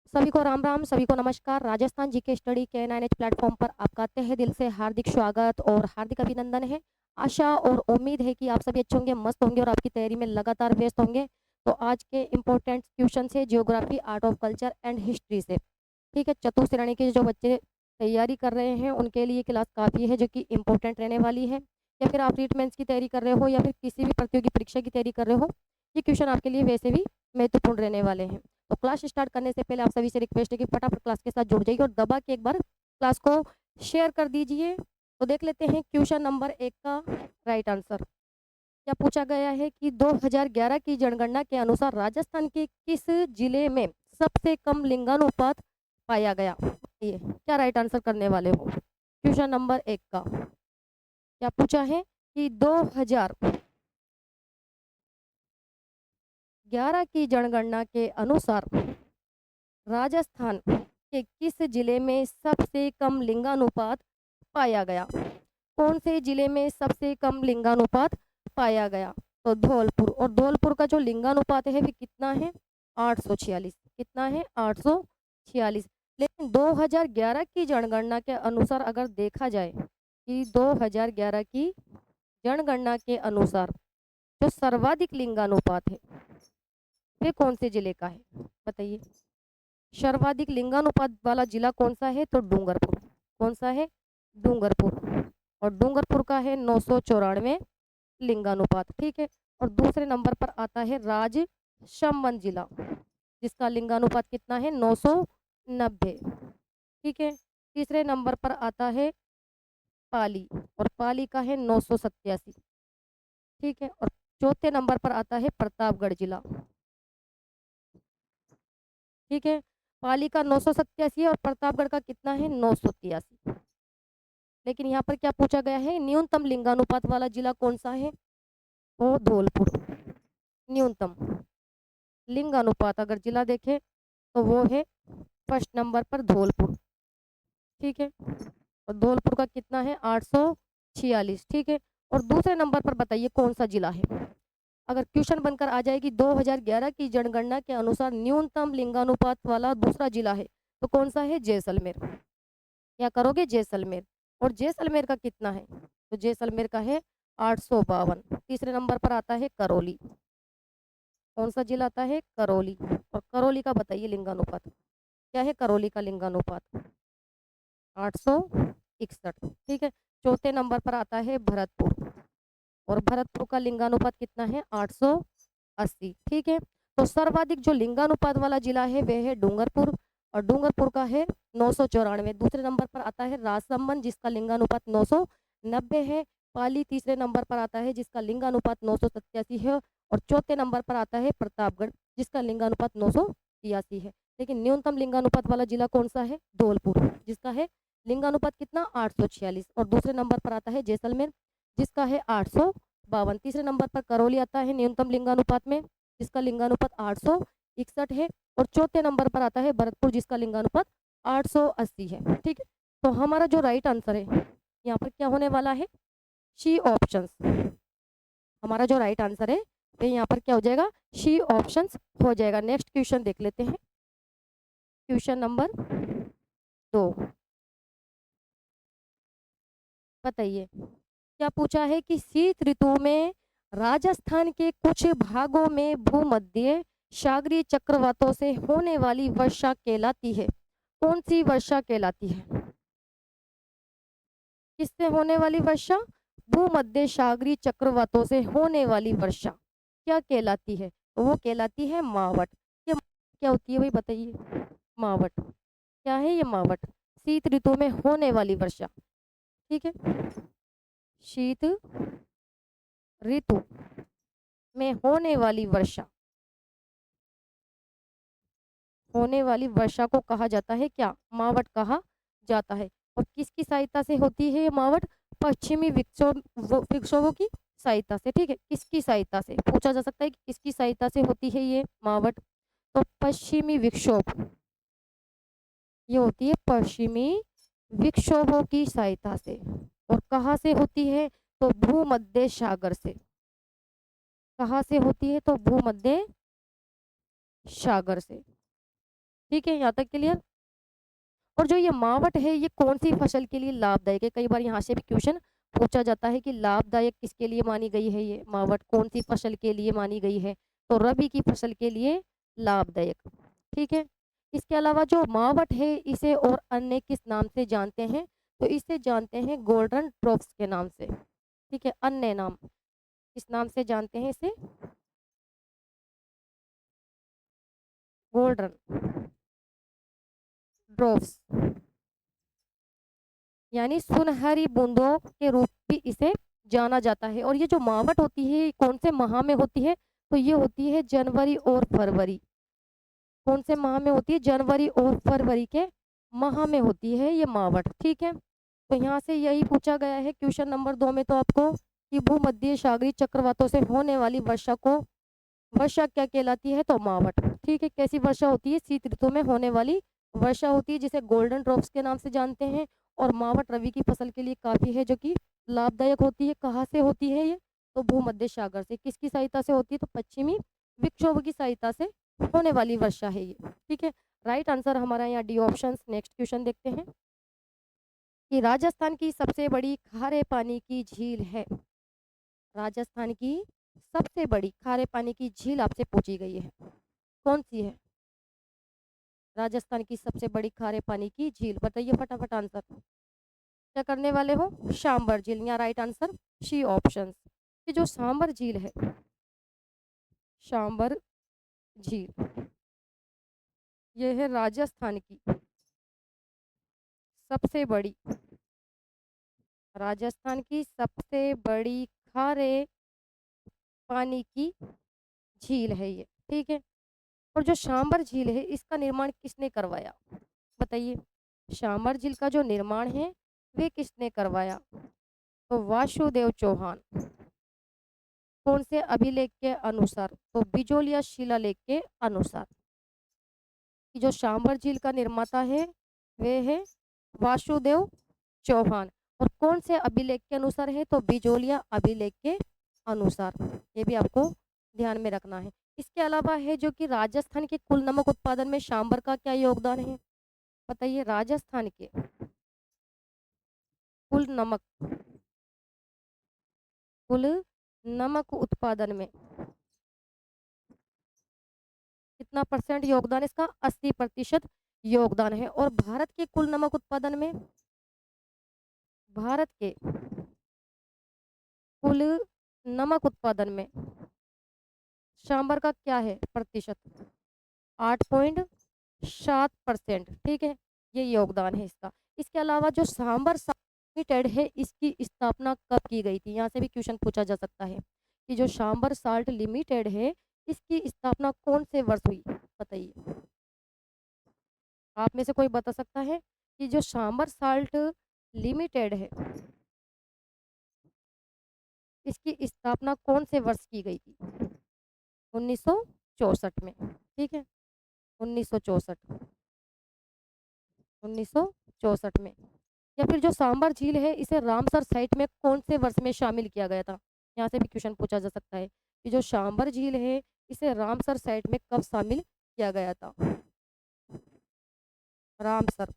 सभी को राम राम, सभी को नमस्कार। राजस्थान जीके स्टडी के 9H प्लेटफॉर्म पर आपका तहे दिल से हार्दिक स्वागत और हार्दिक अभिनंदन है। आशा और उम्मीद है कि आप सभी अच्छे होंगे, मस्त होंगे और आपकी तैयारी में लगातार व्यस्त होंगे। तो आज के इम्पोर्टेंट क्वेश्चन है geography, art of culture and history से। ठीक है, चतुर्थ श्रेणी के जो बच्चे तैयारी कर रहे हैं उनके लिए क्लास काफ़ी है, जो कि इम्पोर्टेंट रहने वाली है। या फिर आप रीट मेंस की तैयारी कर रहे हो या फिर किसी भी प्रतियोगी परीक्षा की तैयारी कर रहे हो, ये क्वेश्चन आपके लिए वैसे भी महत्वपूर्ण रहने वाले हैं। तो क्लास स्टार्ट करने से पहले आप सभी से रिक्वेस्ट है कि फटाफट क्लास के साथ जुड़ जाइए और दबा के एक बार क्लास को शेयर कर दीजिए। तो देख लेते हैं क्वेश्चन नंबर 1 का राइट आंसर। क्या पूछा गया है कि 2011 की जनगणना के अनुसार राजस्थान के किस जिले में सबसे कम लिंगानुपात पाया गया? ये क्या राइट आंसर करने वाले हो क्वेश्चन नंबर 1 का? क्या पूछा है कि 2011 की जनगणना के अनुसार राजस्थान के किस जिले में सबसे कम लिंगानुपात पाया गया? कौन से जिले में सबसे कम लिंगानुपात पाया गया? तो धौलपुर। और धौलपुर का जो लिंगानुपात है वो कितना है? 846। कितना है? 846। लेकिन 2011 की जनगणना के अनुसार अगर देखा जाए कि 2011 की जनगणना के अनुसार जो सर्वाधिक लिंगानुपात है वे कौन से जिले का है? बताइए। सर्वाधिक लिंगानुपात वाला जिला कौन सा है? तो डूंगरपुर। कौन सा है? डूंगरपुर। और डूंगरपुर का है 994 लिंगानुपात। ठीक है। और दूसरे नंबर पर आता है राजसमंद जिला, जिसका लिंगानुपात कितना है? 990। ठीक है। तीसरे नंबर पर आता है पाली, और पाली का है 987। ठीक है। और चौथे नंबर पर आता है प्रतापगढ़ जिला। ठीक है। पाली का 987 है और प्रतापगढ़ का कितना है? 983। लेकिन यहाँ पर क्या पूछा गया है? न्यूनतम लिंगानुपात वाला जिला कौन सा है? वो धौलपुर। न्यूनतम लिंगानुपात अगर जिला देखें तो वो है फर्स्ट नंबर पर धौलपुर। ठीक है। और धौलपुर का कितना है? 846। ठीक है। और दूसरे नंबर पर बताइए कौन सा जिला है? अगर क्वेश्चन बनकर आ जाए कि 2011 की जनगणना के अनुसार न्यूनतम लिंगानुपात वाला दूसरा जिला है, तो कौन सा है? जैसलमेर। क्या करोगे? जैसलमेर। और जैसलमेर का कितना है? तो जैसलमेर का है 852। तीसरे नंबर पर आता है करौली। कौन सा जिला आता है? करौली। और करौली का बताइए लिंगानुपात क्या है? करौली का लिंगानुपात 861। ठीक है। चौथे नंबर पर आता है भरतपुर, और भरतपुर का लिंगानुपात कितना है? 880। ठीक है। तो सर्वाधिक जो लिंगानुपात वाला जिला है वह है डूंगरपुर, और डूंगरपुर का है 994। दूसरे नंबर पर आता है राजसमंद, जिसका लिंगानुपात 990 है। पाली तीसरे नंबर पर आता है, जिसका लिंगानुपात 987 है। और चौथे नंबर पर आता है प्रतापगढ़, जिसका लिंगानुपात 983 है। लेकिन न्यूनतम लिंगानुपात वाला जिला कौन सा है? धौलपुर, जिसका है लिंगानुपात कितना? 846। और दूसरे नंबर पर आता है जैसलमेर, जिसका है 852। तीसरे नंबर पर करौली आता है न्यूनतम लिंगानुपात में, जिसका लिंगानुपात 861 है। और चौथे नंबर पर आता है भरतपुर, जिसका लिंगानुपात 880 है। ठीक है। तो हमारा जो राइट आंसर है यहाँ पर क्या होने वाला है? सी ऑप्शंस। हमारा जो राइट आंसर है वह यहाँ पर क्या हो जाएगा? सी ऑप्शंस हो जाएगा। नेक्स्ट क्वेश्चन देख लेते हैं। Question number 2। बताइए। क्या पूछा है कि शीत ऋतु में राजस्थान के कुछ भागों में भूमध्य सागरीय चक्रवातों से होने वाली वर्षा कहलाती है? कौन सी वर्षा कहलाती है? किससे होने वाली वर्षा? भूमध्य सागरीय चक्रवातों से होने वाली वर्षा क्या कहलाती है? तो वो कहलाती है मावट। ये क्या होती है भाई बताइए? मावट। क्या है ये मावट? शीत ऋतु में होने वाली वर्षा। ठीक है। शीत ऋतु में होने वाली वर्षा को कहा जाता है क्या? मावट कहा जाता है। और किसकी सहायता से होती है ये मावट? पश्चिमी विक्षोभों की सहायता से। ठीक है। किसकी सहायता से पूछा जा सकता है कि किसकी सहायता से होती है ये मावट? तो पश्चिमी विक्षोभ, ये होती है पश्चिमी विक्षोभों की सहायता से। और कहाँ से होती है? तो भूमध्य सागर से। कहाँ से होती है? तो भूमध्य सागर से। ठीक है, यहाँ तक क्लियर। और जो ये मावट है ये कौन सी फसल के लिए लाभदायक है, कई बार यहाँ से भी क्वेश्चन पूछा जाता है कि लाभदायक किसके लिए मानी गई है, ये मावट कौन सी फसल के लिए मानी गई है, तो रबी की फसल के लिए लाभदायक। ठीक है, इसके अलावा जो मावट है इसे और अन्य किस नाम से जानते हैं, तो इसे जानते हैं गोल्डन ड्रॉप्स के नाम से। ठीक है, अन्य नाम किस नाम से जानते हैं इसे, गोल्डन ड्रॉप्स, यानी सुनहरी बूंदों के रूप भी इसे जाना जाता है। और ये जो मावट होती है ये कौन से माह में होती है, तो ये होती है जनवरी और फरवरी। कौन से माह में होती है, जनवरी और फरवरी के माह में होती है ये मावट। ठीक है, तो यहाँ से यही पूछा गया है क्वेश्चन नंबर 2 में तो आपको कि भूमध्य सागरीय चक्रवातों से होने वाली वर्षा को वर्षा क्या कहलाती है, तो मावट। ठीक है, कैसी वर्षा होती है, शीत ऋतु में होने वाली वर्षा होती है जिसे गोल्डन ड्रॉप्स के नाम से जानते हैं। और मावट रबी की फसल के लिए काफी है जो कि लाभदायक होती है। कहाँ से होती है ये, तो भूमध्य सागर से। किसकी सहायता से होती है, तो पश्चिमी विक्षोभ की सहायता से होने वाली वर्षा है ये। ठीक है, राइट आंसर हमारा यहाँ डी ऑप्शन। नेक्स्ट क्वेश्चन देखते हैं कि राजस्थान की सबसे बड़ी खारे पानी की झील है, राजस्थान की सबसे बड़ी खारे पानी की झील आपसे पूछी गई है, कौन सी है राजस्थान की सबसे बड़ी खारे पानी की झील, बताइए फटाफट आंसर। क्या करने वाले हो, सांबर झील, या राइट आंसर सी ऑप्शन। कि जो सांबर झील है, सांबर झील, ये है राजस्थान की सबसे बड़ी, राजस्थान की सबसे बड़ी खारे पानी की झील है ये। ठीक है, और जो सांबर झील है इसका निर्माण किसने करवाया, बताइए। सांबर झील का जो निर्माण है वे किसने करवाया, तो वासुदेव चौहान। कौन से अभिलेख के अनुसार, तो बिजोलिया शिलालेख के अनुसार। कि जो सांबर झील का निर्माता है वे है वासुदेव चौहान। और कौन से अभिलेख के अनुसार है, तो बिजोलिया अभिलेख के अनुसार। ये भी आपको ध्यान में रखना है। इसके अलावा है जो कि राजस्थान के कुल नमक उत्पादन में सांबर का क्या योगदान है, बताइए। राजस्थान के कुल नमक, कुल नमक उत्पादन में कितना परसेंट योगदान है इसका, 80% योगदान है। और भारत के कुल नमक उत्पादन में, भारत के कुल नमक उत्पादन में सांबर का क्या है प्रतिशत, 8.7%। ठीक है, ये योगदान है इसका। इसके अलावा जो सांबर लिमिटेड है इसकी स्थापना कब की गई थी, यहाँ से भी क्वेश्चन पूछा जा सकता है कि जो सांबर साल्ट लिमिटेड है इसकी स्थापना कौन से वर्ष हुई, बताइए। आप में से कोई बता सकता है कि जो सांबर साल्ट लिमिटेड है इसकी स्थापना कौन से वर्ष की गई थी, 1964 में। ठीक है, 1964, 1964 में। या फिर जो सांबर झील है इसे रामसर साइट में कौन से वर्ष में शामिल किया गया था, यहाँ से भी क्वेश्चन पूछा जा सकता है कि जो सांबर झील है इसे रामसर साइट में कब शामिल किया गया था, रामसर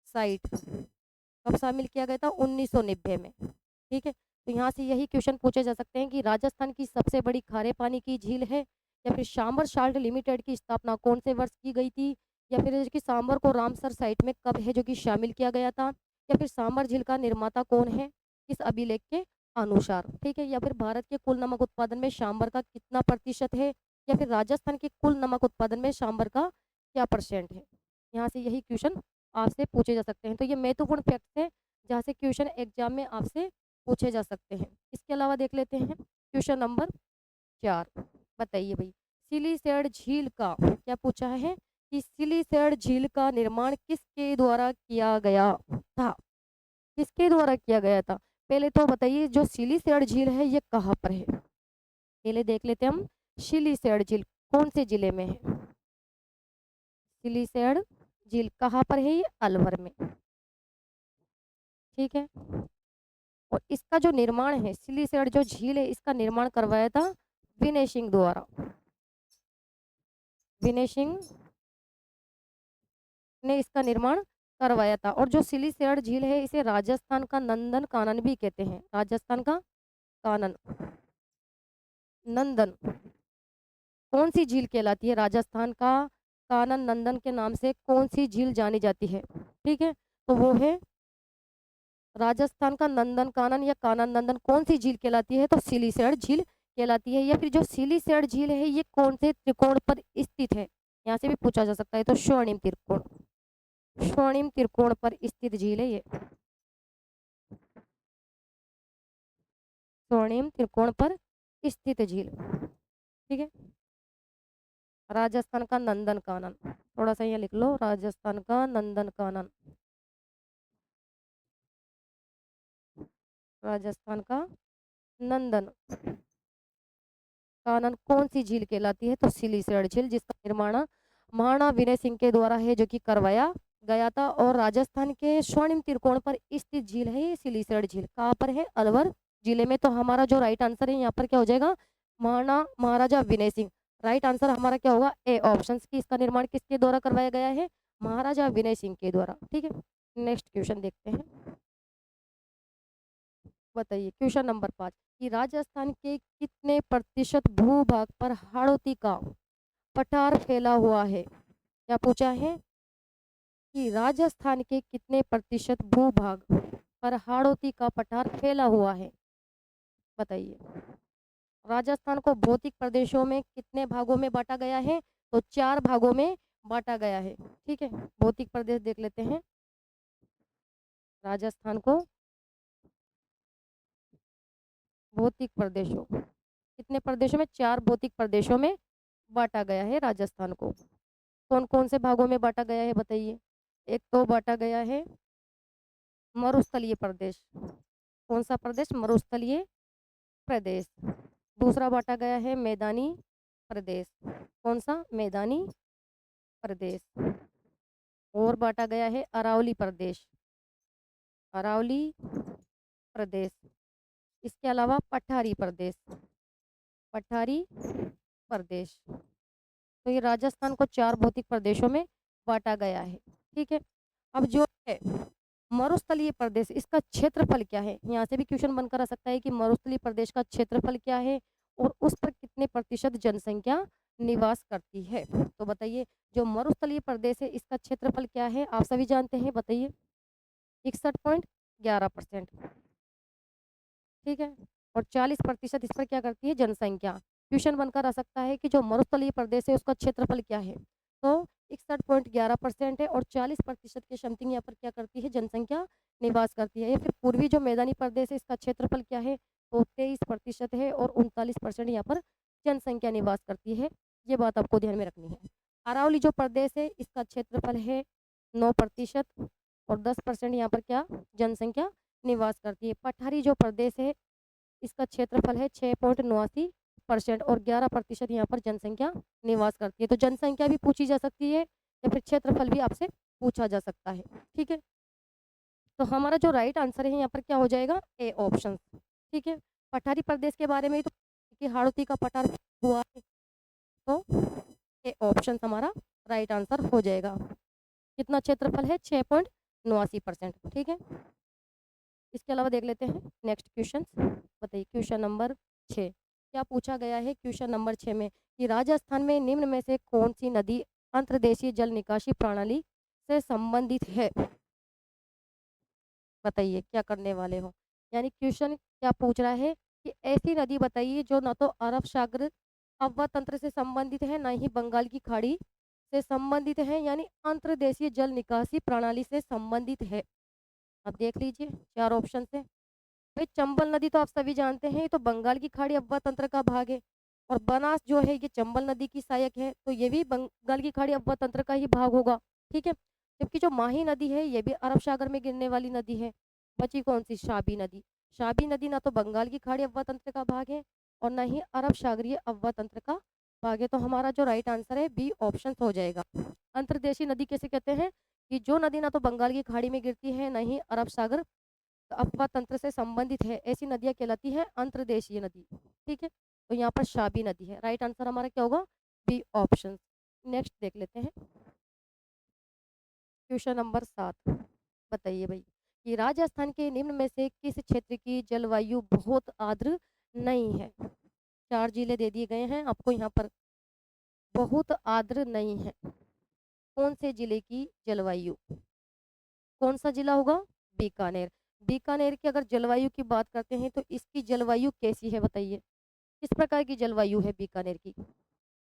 साइट कब शामिल किया गया था, 1990 में। ठीक है, तो यहाँ से यही क्वेश्चन पूछे जा सकते हैं कि राजस्थान की सबसे बड़ी खारे पानी की झील है, या फिर सांबर साल्ट लिमिटेड की स्थापना कौन से वर्ष की गई थी, या फिर कि सांबर को रामसर साइट में कब है जो कि शामिल किया गया था, या फिर सांबर झील का निर्माता कौन है किस अभिलेख के अनुसार। ठीक है, या फिर भारत के कुल नमक उत्पादन में सांबर का कितना प्रतिशत है, या फिर राजस्थान के कुल नमक उत्पादन में सांबर का क्या परसेंट है। यहाँ से यही क्वेश्चन आपसे पूछे जा सकते हैं। तो ये महत्वपूर्ण फैक्ट है जहाँ से क्वेश्चन एग्जाम में आपसे पूछे जा सकते हैं। इसके अलावा देख लेते हैं क्वेश्चन नंबर 4, बताइए भाई। सिलीसैड झील का क्या पूछा है कि सिलीसैड झील का निर्माण किसके द्वारा किया गया था, किसके द्वारा किया गया था। पहले तो बताइए जो सिलीसैड झील है ये कहाँ पर है, पहले देख लेते हैं हम। सिलीसैड झील कौन से जिले में है, सिलीसैड झील कहाँ पर है, ये अलवर में। ठीक है, और इसका जो निर्माण है सिलीसैड जो झील है इसका निर्माण करवाया था विनय सिंह द्वारा, विनय सिंह ने इसका निर्माण करवाया था। और जो सिलीसैड झील है इसे राजस्थान का नंदन कानन भी कहते हैं। राजस्थान का कानन, नंदन, कौन सी झील कहलाती है? राजस्थान का कानन नंदन के नाम से कौन सी झील जानी जाती है? ठीक है, तो वो है राजस्थान का नंदन कानन या कानन नंदन। कौन सी झील कहलाती है? तो सिलीसैड झील कहलाती है। या फिर जो सिलीसैड झील है ये कौन से त्रिकोण पर स्थित है? यहाँ से भी पूछा जा सकता है। तो स्वर्णिम त्रिकोण, स्वर्णिम त्रिकोण पर स्थित झील है ये, स्वर्णिम त्रिकोण पर स्थित झील। ठीक है, राजस्थान का नंदन कानन, थोड़ा सा यहाँ लिख लो, राजस्थान का नंदन कानन, राजस्थान का नंदन कानन कौन सी झील कहलाती है? तो सिलीसैड झील, जिसका निर्माण महाराणा विनय सिंह के द्वारा है, जो कि करवाया गया था। और राजस्थान के स्वर्णिम त्रिकोण पर स्थित झील है ये सिलीसैड झील। कहाँ पर है? अलवर जिले में। तो हमारा जो राइट आंसर है यहाँ पर क्या हो जाएगा? महाराजा विनय सिंह। राइट आंसर हमारा क्या होगा? ए ऑप्शन की। इसका निर्माण किसके द्वारा करवाया गया है? महाराजा विनय सिंह के द्वारा। ठीक है, नेक्स्ट क्वेश्चन देखते हैं। बताइए क्वेश्चन नंबर 5 कि राजस्थान के कितने प्रतिशत भूभाग पर हाड़ौती का पठार फैला हुआ है? क्या पूछा है कि राजस्थान के कितने प्रतिशत भूभाग पर हाड़ौती का पठार फैला हुआ है? बताइए। राजस्थान को भौतिक प्रदेशों में कितने भागों में बांटा गया है? तो 4 भागों में बांटा गया है। ठीक है, भौतिक प्रदेश देख लेते हैं। राजस्थान को भौतिक प्रदेशों, कितने प्रदेशों में? 4 भौतिक प्रदेशों में बांटा गया है राजस्थान को। कौन कौन से भागों में बांटा गया है बताइए। एक तो बांटा गया है मरुस्थलीय प्रदेश। कौन सा प्रदेश? मरुस्थलीय प्रदेश। दूसरा बांटा गया है मैदानी प्रदेश। कौन सा? मैदानी प्रदेश। और बांटा गया है अरावली प्रदेश, अरावली प्रदेश। इसके अलावा पठारी प्रदेश, पठारी प्रदेश। तो ये राजस्थान को 4 भौतिक प्रदेशों में बांटा गया है। ठीक है, अब जो है मरुस्थलीय प्रदेश, इसका क्षेत्रफल क्या है? यहाँ से भी क्वेश्चन बनकर आ सकता है कि मरुस्थलीय प्रदेश का क्षेत्रफल क्या है और उस पर कितने प्रतिशत जनसंख्या निवास करती है। तो बताइए, जो मरुस्थलीय प्रदेश है इसका क्षेत्रफल क्या है? आप सभी जानते हैं, बताइए। 61.11%। ठीक है, और 40% इस पर क्या करती है? जनसंख्या। क्वेश्चन बनकर आ सकता है कि जो मरुस्थलीय प्रदेश है उसका क्षेत्रफल क्या है? तो 61.11% है और 40% के समथिंग यहाँ पर क्या करती है? जनसंख्या निवास करती है। या फिर पूर्वी जो मैदानी प्रदेश है इसका क्षेत्रफल क्या है? तो 23% है और 39% यहाँ पर जनसंख्या निवास करती है। ये बात आपको ध्यान में रखनी है। अरावली जो प्रदेश है इसका क्षेत्रफल है 9% और 10% यहाँ पर क्या जनसंख्या निवास करती है। पठारी जो प्रदेश है इसका क्षेत्रफल है 6.89% और 11% यहाँ पर जनसंख्या निवास करती है। तो जनसंख्या भी पूछी जा सकती है या फिर क्षेत्रफल भी आपसे पूछा जा सकता है। ठीक है, तो हमारा जो राइट आंसर है यहाँ पर क्या हो जाएगा? A option. ठीक है, पठारी प्रदेश के बारे में तो कि हाड़ौती का पठार हुआ है, तो ए ऑप्शन हमारा राइट आंसर हो जाएगा। कितना क्षेत्रफल है? 6.89%। ठीक है, इसके अलावा देख लेते हैं नेक्स्ट क्वेश्चन। बताइए क्वेश्चन नंबर 6 क्या पूछा गया है? क्वेश्चन नंबर 6 में कि राजस्थान में निम्न में से कौन सी नदी अंतर्देशीय जल निकासी प्रणाली से संबंधित है? बताइए क्या करने वाले हो। यानी क्वेश्चन क्या पूछ रहा है कि ऐसी नदी बताइए जो न तो अरब सागर अववा तंत्र से संबंधित है, न ही बंगाल की खाड़ी से संबंधित है, यानी अंतर्देशीय जल निकासी प्रणाली से संबंधित है। अब देख लीजिए 4 ऑप्शन है। भाई चंबल नदी तो आप सभी जानते हैं, ये तो बंगाल की खाड़ी अववा तंत्र का भाग है। और बनास जो है ये चंबल नदी की सहायक है, तो ये भी बंगाल की खाड़ी अववा तंत्र का ही भाग होगा। ठीक है, जबकि जो माही नदी है ये भी अरब सागर में गिरने वाली नदी है। बची कौन सी? शाबी नदी। शाबी नदी ना तो बंगाल की खाड़ी अववा तंत्र का भाग है और न ही अरब सागरीय अववा तंत्र का भाग है। तो हमारा जो राइट आंसर है बी ऑप्शन हो जाएगा। अंतर्देशीय नदी कैसे कहते हैं? कि जो नदी ना तो बंगाल की खाड़ी में गिरती है, न ही अरब सागर अफवाह तंत्र से संबंधित है, ऐसी नदियां कहलाती है अंतर्देशीय नदी। ठीक है, तो यहाँ पर शाबी नदी है। राइट आंसर हमारा क्या होगा? B option. नेक्स्ट देख लेते हैं। क्वेश्चन नंबर 7 बताइए भाई कि राजस्थान के निम्न में से किस क्षेत्र की जलवायु बहुत आर्द्र नहीं है। 4 जिले दे दिए गए हैं आपको यहाँ पर, बहुत आर्द्र नहीं है। कौन से जिले की जलवायु, कौन सा जिला होगा, बीकानेर। बीकानेर की अगर जलवायु की बात करते हैं तो इसकी जलवायु कैसी है बताइए, किस प्रकार की जलवायु है बीकानेर की,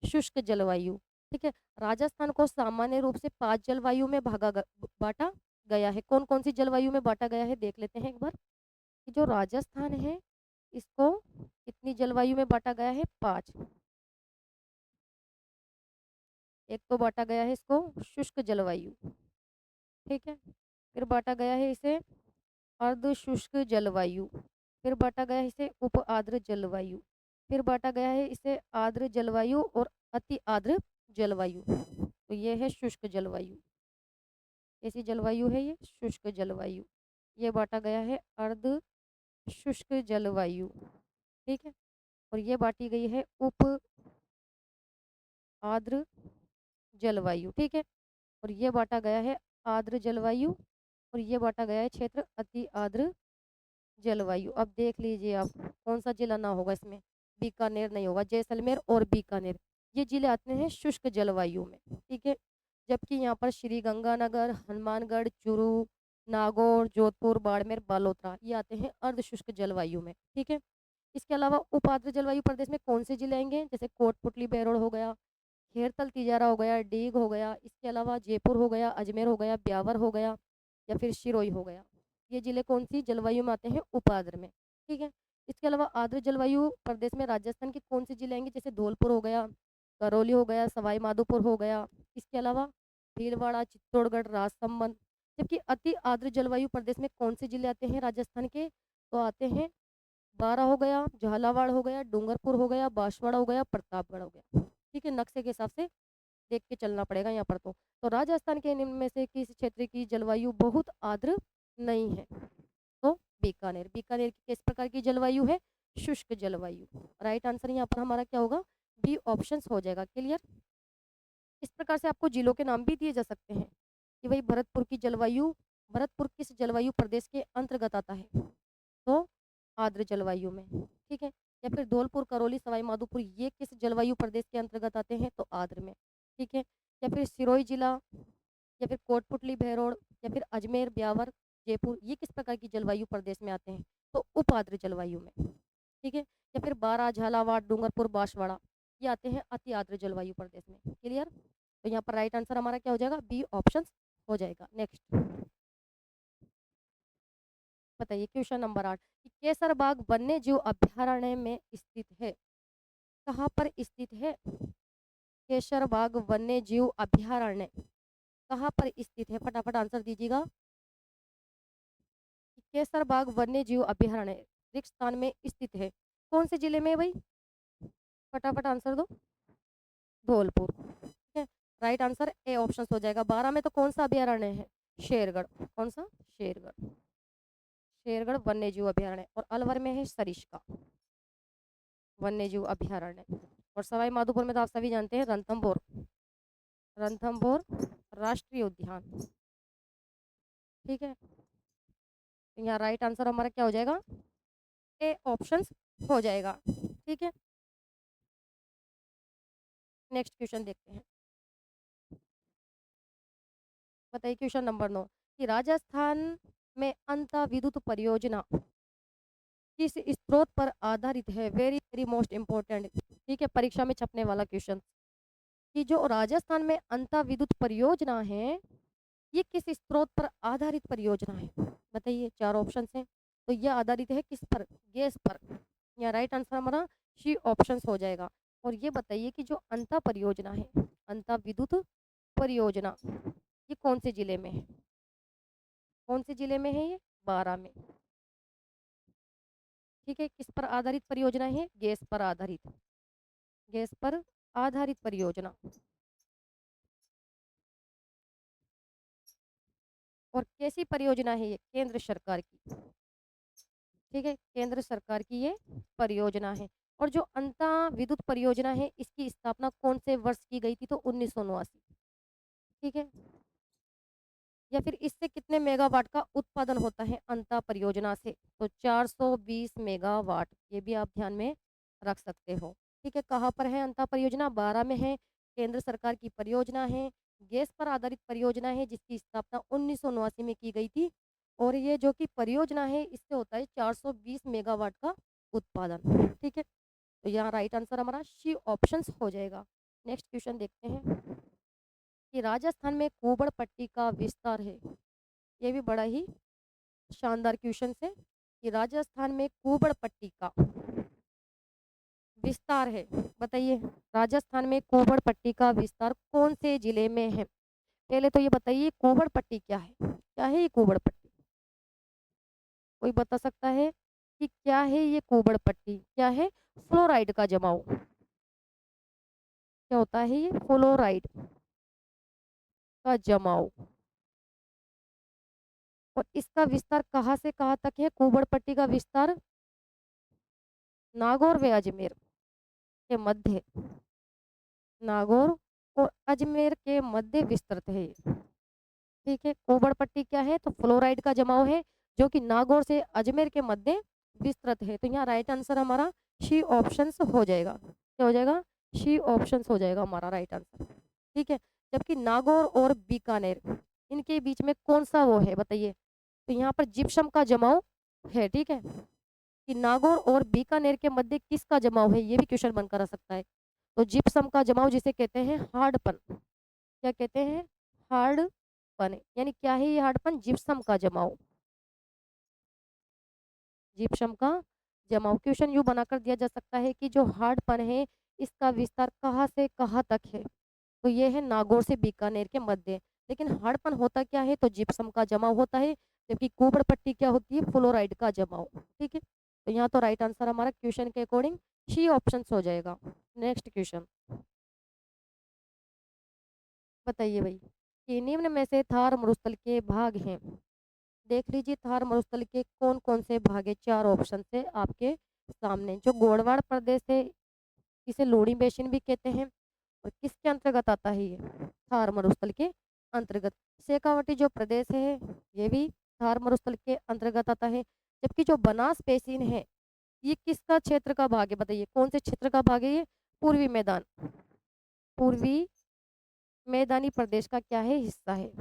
शुष्क जलवायु। ठीक है, राजस्थान को सामान्य रूप से 5 जलवायु में बांटा गया है। कौन कौन सी जलवायु में बांटा गया है देख लेते हैं एक बार, कि जो राजस्थान है इसको कितनी जलवायु में बांटा गया है, 5। एक तो बांटा गया है इसको शुष्क जलवायु, ठीक है, फिर बांटा गया है इसे अर्ध शुष्क जलवायु, फिर बांटा गया है इसे उप आर्द्र जलवायु, फिर बांटा गया है इसे आर्द्र जलवायु और अति आर्द्र जलवायु। तो ये है शुष्क जलवायु। कैसी जलवायु है ये, शुष्क जलवायु। ये बांटा गया है अर्ध शुष्क जलवायु, ठीक है, और ये बांटी गई है उप आर्द्र जलवायु, ठीक है, और ये बांटा गया है आर्द्र जलवायु, और ये बांटा गया है क्षेत्र अति आर्द्र जलवायु। अब देख लीजिए आप कौन सा जिला ना होगा इसमें, बीकानेर नहीं होगा, जैसलमेर और बीकानेर ये जिले आते हैं शुष्क जलवायु में, ठीक है, जबकि यहाँ पर श्री गंगानगर, हनुमानगढ़, चूरू, नागौर, जोधपुर, बाड़मेर, बालोतरा ये आते हैं अर्ध शुष्क जलवायु में, ठीक है। इसके अलावा उपाद्र जलवायु प्रदेश में कौन से जिले आएंगे, जैसे कोटपुतली बेरोड हो गया, खेरतल तिजारा हो गया, डीग हो गया, इसके अलावा जयपुर हो गया, अजमेर हो गया, ब्यावर हो गया, या फिर सिरोही हो गया। ये जिले कौन सी जलवायु में आते हैं, उपाद्र में, ठीक है। इसके अलावा आर्द्र जलवायु प्रदेश में राजस्थान के कौन से जिले आएंगे, जैसे धौलपुर हो गया, करौली हो गया, सवाई माधोपुर हो गया, इसके अलावा भीलवाड़ा, चित्तौड़गढ़, राजसमंद। जबकि अति आर्द्र जलवायु प्रदेश में कौन से जिले आते हैं राजस्थान के, तो आते हैं बारा हो गया, झालावाड़ हो गया, डूंगरपुर हो गया, बांसवाड़ा हो गया, प्रतापगढ़ हो गया, ठीक है। नक्शे के हिसाब से देख के चलना पड़ेगा यहाँ पर। तो राजस्थान के निम्न में से किस क्षेत्र की जलवायु बहुत आर्द्र नहीं है, तो बीकानेर। बीकानेर की किस प्रकार की जलवायु है, शुष्क जलवायु। राइट आंसर यहाँ पर हमारा क्या होगा, बी ऑप्शन हो जाएगा। क्लियर। इस प्रकार से आपको जिलों के नाम भी दिए जा सकते हैं कि भाई भरतपुर की जलवायु, भरतपुर किस जलवायु प्रदेश के अंतर्गत आता है, तो आर्द्र जलवायु में, ठीक है। या फिर धौलपुर, करौली, सवाई माधोपुर ये किस जलवायु प्रदेश के अंतर्गत आते हैं, तो आर्द्र में, ठीक है। या फिर सिरोही जिला, या फिर कोटपुतली भैरोड, या फिर अजमेर, ब्यावर, जयपुर ये किस प्रकार की जलवायु प्रदेश में आते हैं, तो उपाद्र जलवायु में, ठीक है। या फिर बारा, झालावाड़, डूंगरपुर, बांसवाड़ा ये आते हैं अति आर्द्र जलवायु प्रदेश में। क्लियर। तो यहाँ पर राइट आंसर हमारा क्या हो जाएगा, बी ऑप्शन हो जाएगा। नेक्स्ट बताइए क्वेश्चन नंबर 8 कि केसरबाग वन्य जीव अभ्यारण्य में स्थित है, कहाँ पर स्थित है, केसरबाग वन्य जीव अभ्यारण्य कहाँ पर स्थित है, फटाफट आंसर दीजिएगा। केसरबाग वन्य जीव अभ्यारण्य रिक्त में स्थित है, कौन से जिले में है भाई, फटाफट आंसर दो। धौलपुर, ठीक है। राइट आंसर ए ऑप्शन हो जाएगा। 12 में तो कौन सा अभ्यारण्य है, शेरगढ़, कौन सा, शेरगढ़, शेरगढ़ वन्य जीव अभ्यारण्य। और अलवर में है सरिस्का वन्य जीव अभ्यारण्य। और सवाई माधोपुर में तो आप सभी जानते हैं रणथंभौर, रणथंभौर राष्ट्रीय उद्यान, ठीक है। तो यहाँ राइट आंसर हमारा क्या हो जाएगा, ए ऑप्शन हो जाएगा, ठीक है। नेक्स्ट क्वेश्चन देखते हैं। बताइए क्वेश्चन नंबर 9 कि राजस्थान में अंतः विद्युत परियोजना किस स्रोत पर आधारित है, वेरी वेरी मोस्ट इम्पोर्टेंट, ठीक है, परीक्षा में छपने वाला क्वेश्चन, कि जो राजस्थान में अंतः विद्युत परियोजना है ये किस स्रोत पर आधारित परियोजना है, बताइए। 4 ऑप्शन हैं, तो ये आधारित है किस पर, गैस पर। या राइट आंसर हमारा सी ऑप्शन हो जाएगा। और ये बताइए कि जो अंतः परियोजना है, अंतः विद्युत परियोजना ये कौन से जिले में है, कौन से जिले में है ये, 12 में, ठीक है। किस पर आधारित परियोजना है, गैस पर आधारित, गैस पर आधारित परियोजना। और कैसी परियोजना है ये, केंद्र सरकार की, ठीक है, केंद्र सरकार की ये परियोजना है। और जो अंतः विद्युत परियोजना है इसकी स्थापना कौन से वर्ष की गई थी, तो 1989, ठीक है। या फिर इससे कितने मेगावाट का उत्पादन होता है अंता परियोजना से? तो 420 मेगावाट, ये भी आप ध्यान में रख सकते हो। ठीक है, कहाँ पर है अंता परियोजना? 12 में है, केंद्र सरकार की परियोजना है, गैस पर आधारित परियोजना है जिसकी स्थापना 1979 में की गई थी। और ये जो कि परियोजना है इससे होता है 420 मेगावाट का उत्पादन। ठीक है, तो यहाँ राइट आंसर हमारा सी ऑप्शंस हो जाएगा। नेक्स्ट क्वेश्चन देखते हैं कि राजस्थान में कुबड़ पट्टी का विस्तार है। ये भी बड़ा ही शानदार क्वेश्चन है कि राजस्थान में कुबड़ पट्टी का विस्तार है। बताइए, राजस्थान में कुबड़ पट्टी का विस्तार कौन से जिले में है? पहले तो ये बताइए कुबड़ पट्टी क्या है? क्या है ये कुबड़ पट्टी? कोई बता सकता है कि क्या है ये कुबड़ पट्टी? क्या है? फ्लोराइड का जमाव। क्या होता है ये? फ्लोराइड का जमाव। और इसका विस्तार कहाँ से कहाँ तक है? कुबड़ पट्टी का विस्तार नागौर व अजमेर के मध्य, नागौर और अजमेर के मध्य विस्तृत है ये। ठीक है, कुबड़ पट्टी क्या है? तो फ्लोराइड का जमाव है जो कि नागौर से अजमेर के मध्य विस्तृत है। तो यहाँ राइट आंसर हमारा सी ऑप्शन हो जाएगा। क्या हो जाएगा? सी ऑप्शन हो जाएगा हमारा राइट आंसर। ठीक है, जबकि नागौर और बीकानेर इनके बीच में कौन सा वो है? बताइए। तो यहाँ पर जिप्सम का जमाव है। ठीक है, कि नागौर और बीकानेर के मध्य किसका जमाव है, ये भी क्वेश्चन बनकर आ सकता है। तो जिप्सम का जमाव जिसे कहते हैं हार्डपन। क्या कहते हैं? हार्डपन। यानी क्या है ये हार्डपन? जिप्सम का जमाव। जिप्सम का जमाव। क्वेश्चन यू बनाकर दिया जा सकता है कि जो हार्डपन है इसका विस्तार कहाँ से कहाँ तक है? तो ये है नागौर से बीकानेर के मध्य। लेकिन हार्डपन होता क्या है? तो जिप्सम का जमाव होता है, जबकि कुबड़ पट्टी क्या होती है? फ्लोराइड का जमाव। ठीक है, तो यहाँ तो राइट आंसर हमारा क्वेश्चन के अकॉर्डिंग सी ऑप्शन हो जाएगा। नेक्स्ट क्वेश्चन बताइए भाई कि निम्न में से थार मरुस्थल के भाग हैं। देख लीजिए थार मरुस्थल के कौन कौन से भाग है। चार ऑप्शन से आपके सामने। जो गोड़वाड़ प्रदेश है इसे लोणी बेसिन भी कहते हैं। और किसके अंतर्गत आता है ये? थार मरुस्थल के अंतर्गत। शेखावटी जो प्रदेश है ये भी थार मरुस्थल के अंतर्गत आता है। जबकि जो बनास बेसिन है ये किसका क्षेत्र का भाग है? बताइए कौन से क्षेत्र का भाग है ये? पूर्वी मैदान, पूर्वी मैदानी प्रदेश का क्या है? हिस्सा है।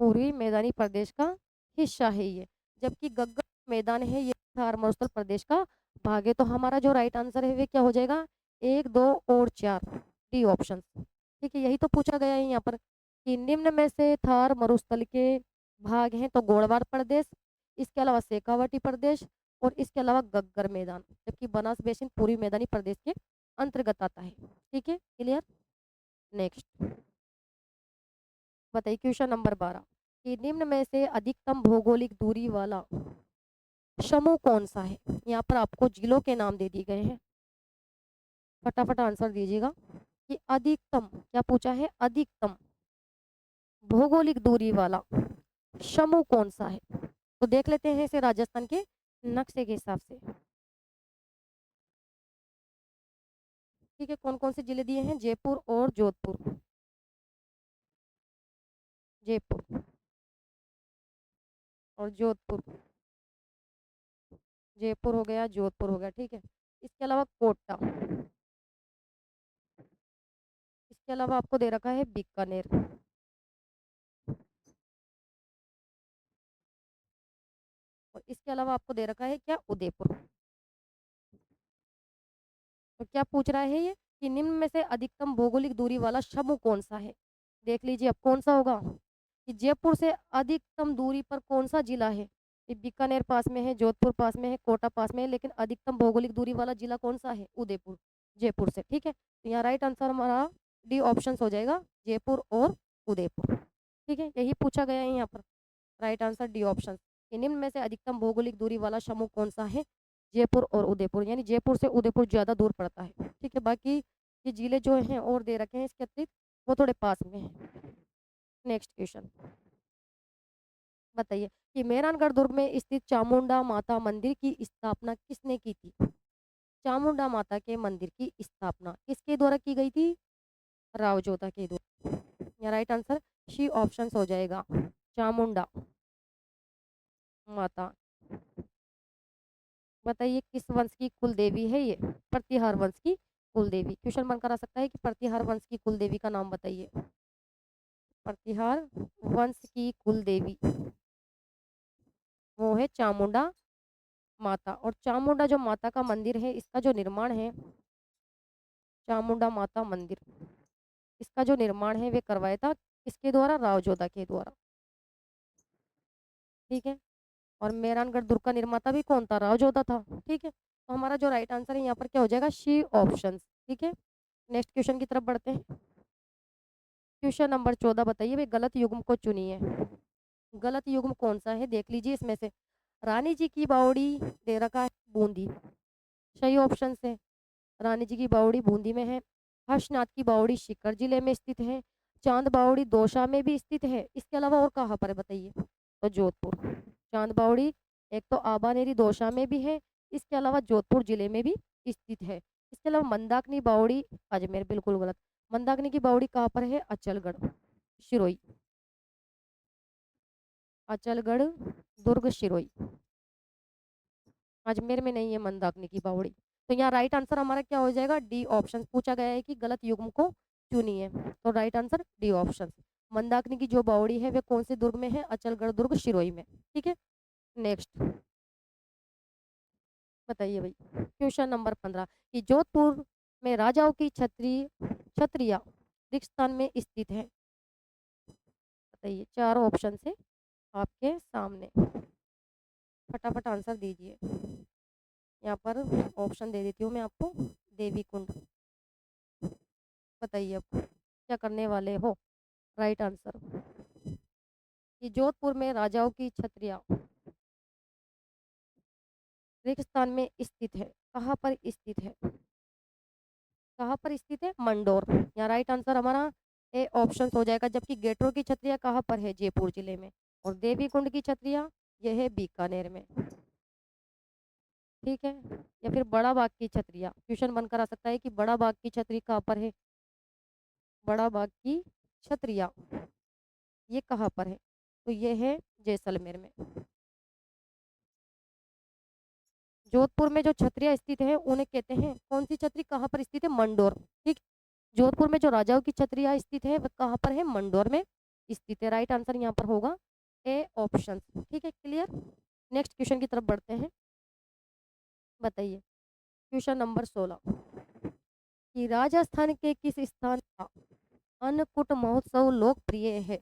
पूर्वी मैदानी प्रदेश का हिस्सा है ये। जबकि गग्गर मैदान है ये थार मरुस्थल प्रदेश का भाग है। तो हमारा जो राइट आंसर है वे क्या हो जाएगा? 1, 2 और 4, डी ऑप्शन। ठीक है, यही तो पूछा गया है यहाँ पर कि निम्न में से थार मरुस्थल के भाग हैं। तो गोड़वाड़ प्रदेश, इसके अलावा शेखावटी प्रदेश और इसके अलावा गग्गर मैदान। जबकि बनास बेसिन पूर्वी मैदानी प्रदेश के अंतर्गत आता है। ठीक है, क्लियर। नेक्स्ट बताइए क्वेश्चन नंबर 12 कि निम्न में से अधिकतम भौगोलिक दूरी वाला समूह कौन सा है? यहाँ पर आपको जिलों के नाम दे दिए गए हैं, फटाफट आंसर दीजिएगा कि अधिकतम क्या पूछा है? अधिकतम भौगोलिक दूरी वाला समूह कौन सा है? तो देख लेते हैं इसे राजस्थान के नक्शे के हिसाब से। ठीक है, कौन कौन से जिले दिए हैं? जयपुर और जोधपुर। जयपुर और जोधपुर। जयपुर हो गया, जोधपुर हो गया। ठीक है, इसके अलावा कोटा, इसके अलावा आपको दे रखा है बीकानेर, और इसके अलावा आपको दे रखा है क्या? उदयपुर। तो क्या पूछ रहा है ये कि निम्न में से अधिकतम भौगोलिक दूरी वाला समूह कौन सा है? देख लीजिए अब कौन सा होगा कि जयपुर से अधिकतम दूरी पर कौन सा जिला है? ये बीकानेर पास में है, जोधपुर पास में है, कोटा पास में है, लेकिन अधिकतम भौगोलिक दूरी वाला जिला कौन सा है? उदयपुर, जयपुर से। ठीक है, तो यहाँ राइट आंसर हमारा डी ऑप्शन हो जाएगा, जयपुर और उदयपुर। ठीक है, यही पूछा गया है यहाँ पर। Right answer D option. निम्न में से अधिकतम भौगोलिक दूरी वाला समूह कौन सा है? जयपुर और उदयपुर। यानी जयपुर से उदयपुर ज़्यादा दूर पड़ता है। ठीक है, बाकी ये जिले जो हैं और दे रखे हैं इसके अतिरिक्त वो थोड़े पास में हैं। नेक्स्ट क्वेश्चन बताइए कि मेहरानगढ़ दुर्ग में स्थित चामुंडा माता मंदिर की स्थापना किसने की थी? चामुंडा माता के मंदिर की स्थापना किसके द्वारा की गई थी? राव जोधा के द्वारा। या राइट आंसर शी ऑप्शन हो जाएगा, चामुंडा माता। बताइए किस वंश की कुल देवी है ये? प्रतिहार वंश की कुल देवी। क्वेश्चन बनकर आ सकता है कि प्रतिहार वंश की कुल देवी का नाम बताइए। प्रतिहार वंश की कुल देवी वो है चामुंडा माता। और चामुंडा जो माता का मंदिर है, इसका जो निर्माण है, चामुंडा माता मंदिर, इसका जो निर्माण है वे करवाया था किसके द्वारा? राव जोधा के द्वारा। ठीक है। और मेहरानगढ़ दुर्ग का निर्माता भी कौन था? राव जोधा था। ठीक है, तो हमारा जो राइट आंसर है यहाँ पर क्या हो जाएगा? She option. ठीक है, नेक्स्ट क्वेश्चन की तरफ बढ़ते हैं। क्वेश्चन नंबर 14 बताइए भाई, गलत युग्म को चुनिए। गलत युग्म कौन सा है देख लीजिए इसमें से। रानी जी की बावड़ी दे रखा है बूंदी, सही ऑप्शन है। रानी जी की बावड़ी बूंदी में है। हर्षनाथ की बावड़ी सीकर जिले में स्थित है। चांद बावड़ी दौसा में भी स्थित है। इसके अलावा और कहाँ पर है बताइए? तो जोधपुर। चांद बावड़ी एक तो आबानेरी दौसा में भी है, इसके अलावा जोधपुर जिले में भी स्थित है। इसके अलावा मंदाकिनी बावड़ी अजमेर, बिल्कुल गलत। मंदाकिनी की बावड़ी कहाँ पर है? अचलगढ़ सिरोही। अचलगढ़ दुर्ग सिरोही, अजमेर में नहीं है मंदाकिनी की बावड़ी। तो यहाँ राइट आंसर हमारा क्या हो जाएगा? D option. पूछा गया है कि गलत युग्म को चुनिए, तो right answer D option. Mandakini की जो बावड़ी है वे कौन से दुर्ग में है? अचलगढ़ दुर्ग सिरोही में। ठीक है, नेक्स्ट बताइए भाई। क्वेश्चन नंबर 15 कि जोधपुर में राजाओं की छत्रिया किस स्थान में स्थित है? बताइए, चार ऑप्शन से आपके सामने, फटाफट आंसर दीजिए। यहाँ पर ऑप्शन दे देती हूँ मैं आपको। देवी कुंड। बताइए अब क्या करने वाले हो? राइट आंसर कि जोधपुर में राजाओं की छत्रियां रेगिस्तान में स्थित है। कहाँ पर स्थित है? कहाँ पर स्थित है? मंडोर। यहाँ राइट आंसर हमारा ए ऑप्शन हो जाएगा। जबकि गेटरो की छत्रियां कहाँ पर है? जयपुर जिले में। और देवी कुंड की छत्रियां यह है बीकानेर में। ठीक है, या फिर बड़ा बाग की छत्रियां। क्वेश्चन बनकर आ सकता है कि बड़ा बाग की छतरी कहाँ पर है? बड़ा बाग की छत्रियां ये कहाँ पर है? तो ये है जैसलमेर में। जोधपुर में जो छतरियां स्थित है उन्हें कहते हैं कौन सी छतरी? कहाँ पर स्थित है? मंडोर। ठीक, जोधपुर में जो राजाओं की छतरियां स्थित है वह कहाँ पर है? मंडोर में स्थित है। राइट आंसर यहाँ पर होगा ए ऑप्शन। ठीक है, क्लियर। नेक्स्ट क्वेश्चन की तरफ बढ़ते हैं। बताइए क्वेश्चन नंबर 16 कि राजस्थान के किस स्थान का अन्नकूट महोत्सव लोकप्रिय है?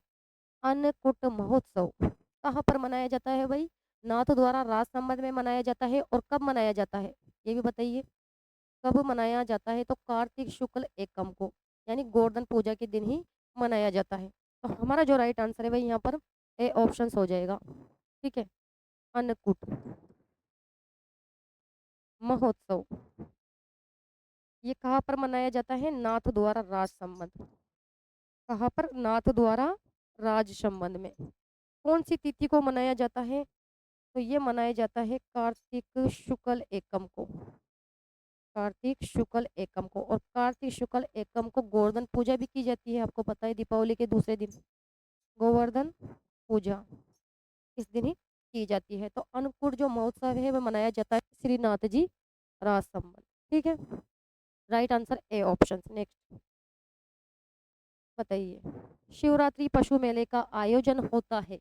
अन्नकूट महोत्सव कहाँ पर मनाया जाता है भाई? नाथ द्वारा राज संबंध में मनाया जाता है। और कब मनाया जाता है ये भी बताइए। कब मनाया जाता है? तो कार्तिक शुक्ल एकम को, यानी गोवर्धन पूजा के दिन ही मनाया जाता है। तो हमारा जो राइट आंसर है भाई यहाँ पर ए ऑप्शन हो जाएगा। ठीक है, अन्नकूट महोत्सव ये कहाँ पर मनाया जाता है? नाथ द्वारा राज संबंध। कहाँ पर? नाथ द्वारा राज संबंध में। कौन सी तिथि को मनाया जाता है? तो ये मनाया जाता है कार्तिक शुक्ल एकम को। कार्तिक शुक्ल एकम को। और कार्तिक शुक्ल एकम को गोवर्धन पूजा भी की जाती है, आपको पता है, दीपावली के दूसरे दिन गोवर्धन पूजा इस दिन ही की जाती है। तो अन्नकूट जो महोत्सव है वह मनाया जाता है श्रीनाथ जी राज संबंध। ठीक है, right answer A option. Next बताइए, शिवरात्रि पशु मेले का आयोजन होता है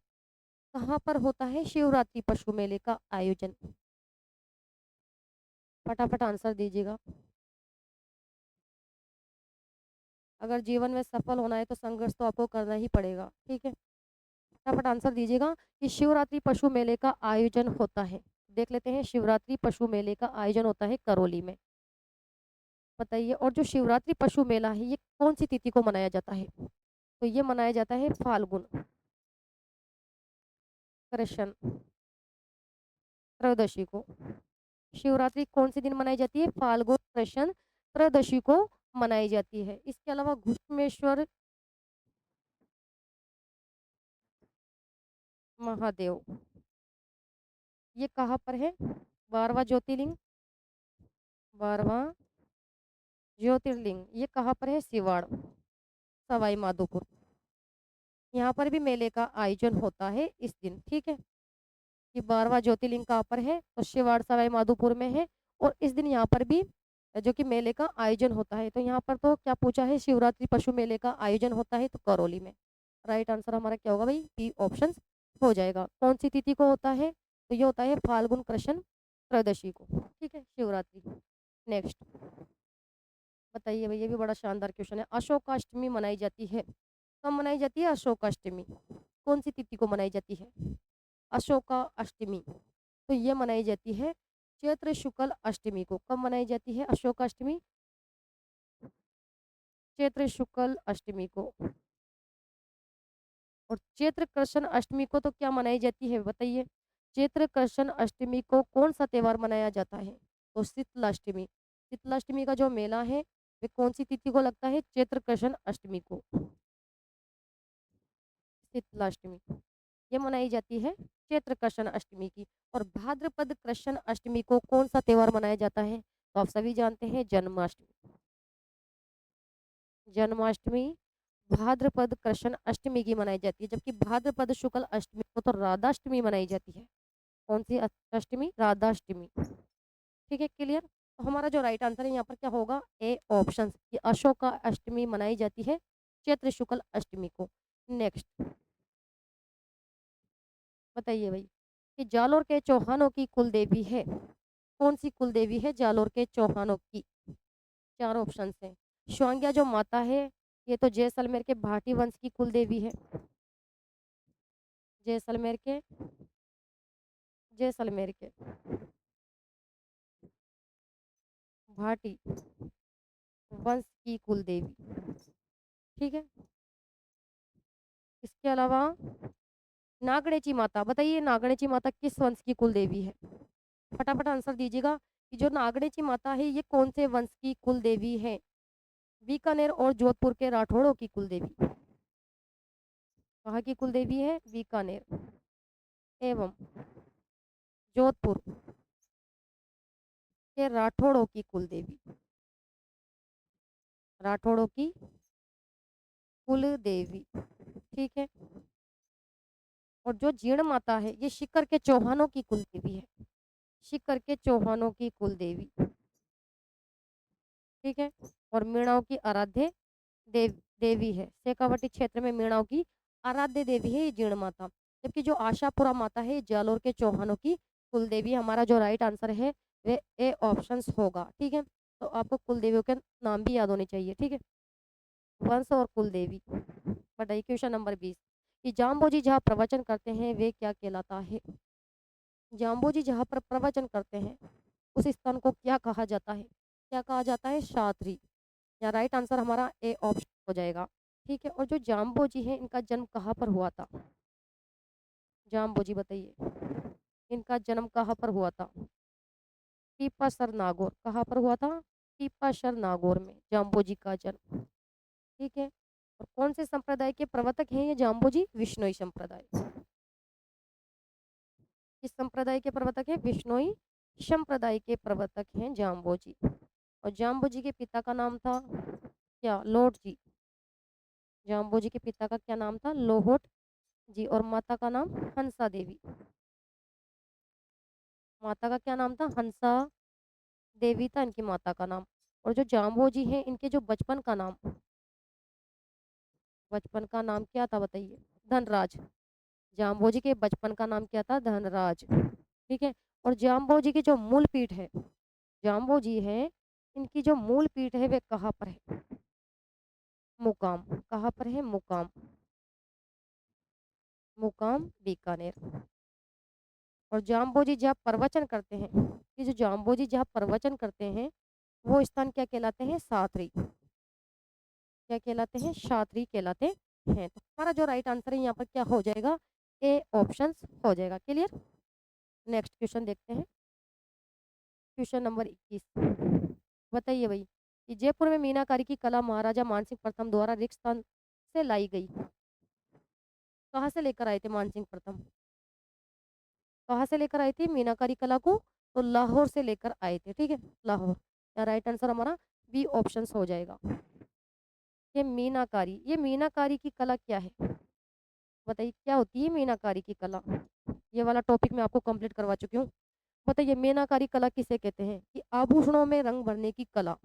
कहाँ पर? होता है शिवरात्रि पशु मेले का आयोजन। फटाफट आंसर दीजिएगा। अगर जीवन में सफल होना है तो संघर्ष तो आपको करना ही पड़ेगा। ठीक है, फटाफट आंसर दीजिएगा कि शिवरात्रि पशु मेले का आयोजन होता है। देख लेते हैं, शिवरात्रि पशु मेले का आयोजन होता है करौली में। बताइए, और जो शिवरात्रि पशु मेला है ये कौन सी तिथि को मनाया जाता है? तो ये मनाया जाता है फाल्गुन कृष्ण त्रयोदशी को। शिवरात्रि कौन से दिन मनाई जाती है? फाल्गुन कृष्ण त्रयोदशी को मनाई जाती है। इसके अलावा घुश्मेश्वर महादेव ये कहाँ पर है? 12वां ज्योतिर्लिंग, 12वां ज्योतिर्लिंग ये कहाँ पर है? सिवाड़। सवाई माधोपुर। यहाँ पर भी मेले का आयोजन होता है इस दिन, ठीक है। कि 12वां ज्योतिर्लिंग कहाँ पर है, तो शिवाड़ सवाई माधोपुर में है। और इस दिन यहाँ पर भी जो कि मेले का आयोजन होता है, तो यहाँ पर तो क्या पूछा है, शिवरात्रि पशु मेले का आयोजन होता है तो करौली में। राइट आंसर हमारा क्या होगा भाई, बी ऑप्शन हो जाएगा। कौन सी तिथि को होता है, तो ये होता है फाल्गुन कृष्ण त्रयोदशी को, ठीक है, शिवरात्रि। नेक्स्ट बताइए भाई, ये भी बड़ा शानदार क्वेश्चन है। अशोकाष्टमी मनाई जाती है, कब मनाई जाती है अशोकाष्टमी, कौन सी तिथि को मनाई जाती है अशोका अष्टमी, तो ये मनाई जाती है चैत्र शुक्ल अष्टमी को। कब मनाई जाती है अशोकाष्टमी, चैत्र शुक्ल अष्टमी को। और चैत्र कृष्ण अष्टमी को तो क्या मनाई जाती है बताइए, चैत्र कृष्ण अष्टमी को कौन सा त्योहार मनाया जाता है, तो शीतलाष्टमी। शीतलाष्टमी का जो मेला है वे कौन सी तिथि को लगता है, चैत्र कृष्ण अष्टमी को, शीतलाष्टमी। ये मनाई जाती है चैत्र कृष्ण अष्टमी की। और भाद्रपद कृष्ण अष्टमी को कौन सा त्योहार मनाया जाता है, तो आप सभी जानते हैं जन्माष्टमी। जन्माष्टमी भाद्रपद कृष्ण अष्टमी की मनाई जाती है, जबकि भाद्रपद शुक्ल अष्टमी को तो राधाष्टमी मनाई जाती है। कौन सी अष्टमी, राधाष्टमी, ठीक है, क्लियर। तो हमारा जो राइट आंसर है यहाँ पर क्या होगा, ए ऑप्शन, कि अशोका अष्टमी मनाई जाती है चैत्र शुक्ल अष्टमी को। नेक्स्ट बताइए भाई, कि जालोर के चौहानों की कुल देवी है, कौन सी कुल देवी है जालोर के चौहानों की, चार ऑप्शन है। श्वांग्या जो माता है ये तो जैसलमेर के भाटी वंश की कुल देवी है, जैसलमेर के, जैसलमेर के भाटी वंश की कुल देवी, ठीक है। इसके अलावा नागणेची माता, बताइए नागणेची माता किस वंश की कुल देवी है, फटाफट आंसर दीजिएगा कि जो नागणेची माता है ये कौन से वंश की कुल देवी है। बीकानेर और जोधपुर के राठौड़ों की कुल देवी, कहाँ की कुल देवी है, बीकानेर एवं जोधपुर के राठौड़ों की कुल देवी, राठौड़ों की कुल देवी, ठीक है। और जो जीण माता है ये शिकर के चौहानों की कुल देवी है, शिकर के चौहानों की कुल देवी, ठीक है। और मीणाओं की आराध्य देवी है, शेखावाटी क्षेत्र में मीणाओं की आराध्य देवी है ये जीण माता। जबकि जो आशापुरा माता है जालोर के चौहानों की कुल देवी। हमारा जो राइट आंसर है वे ए ऑप्शन होगा, ठीक है। तो आपको कुल देवियों के नाम भी याद होने चाहिए, ठीक है, वंश और कुल देवी। बताइए क्वेश्चन नंबर 20, कि जाम्बोजी जहाँ प्रवचन करते हैं वे क्या कहलाता है, जाम्बोजी जहाँ पर प्रवचन करते हैं उस स्थान को क्या कहा जाता है, क्या कहा जाता है, शास्त्री। या राइट आंसर हमारा ए ऑप्शन हो जाएगा, ठीक है। और जो जाम्बोजी है इनका जन्म कहाँ पर हुआ था, जाम्बोजी बताइए इनका जन्म कहाँ पर हुआ था, टीपासर नागौर, कहाँ पर हुआ था, टीपासर नागौर में जाम्बोजी का जन्म, ठीक है। और कौन से संप्रदाय के प्रवर्तक हैं ये जाम्बोजी, विश्नोई संप्रदाय। किस संप्रदाय के प्रवर्तक है, विश्नोई संप्रदाय के प्रवर्तक हैं जाम्बोजी। और जाम्बोजी के पिता का नाम था क्या, लॉर्ड जी। जाम्बोजी के पिता का क्या नाम था, लोहोट जी। और माता का नाम हंसा देवी, माता का क्या नाम था, हंसा देवी था इनकी माता का नाम। और जो जाम्बोजी हैं इनके जो बचपन का नाम, बचपन का नाम क्या था बताइए, धनराज। जाम्बोजी के बचपन का नाम क्या था, धनराज, ठीक है। और जाम्बोजी की जो मूल पीठ है, जाम्बोजी है इनकी जो मूल पीठ है वे कहाँ पर है, मुकाम, कहाँ पर है, मुकाम, मुकाम बीकानेर। और जाम्बोजी जहाँ प्रवचन करते हैं, ये जो जाम्बोजी जहाँ प्रवचन करते हैं वो स्थान क्या कहलाते हैं, साथरी, क्या कहलाते हैं, शात्री कहलाते हैं। तो हमारा जो राइट आंसर है यहाँ पर क्या हो जाएगा, ए ऑप्शन हो जाएगा, क्लियर। नेक्स्ट क्वेश्चन देखते हैं, क्वेश्चन नंबर 21, बताइए भाई, कि जयपुर में मीनाकारी की कला महाराजा मानसिंह प्रथम द्वारा रिक्त से लाई गई, कहाँ से लेकर आए थे मानसिंह प्रथम, कहाँ से लेकर आए थे मीनाकारी कला को, तो लाहौर से लेकर आए थे, ठीक है, लाहौर। या राइट आंसर हमारा बी ऑप्शन हो जाएगा। ये मीनाकारी की कला क्या है? बताइए क्या होती है मीनाकारी की कला? ये वाला टॉपिक मैं आपको कंप्लीट करवा चुकी हूँ। बताइए मीनाकारी कला किसे कहते हैं? कि आभूषणों में रंग भरने की कला,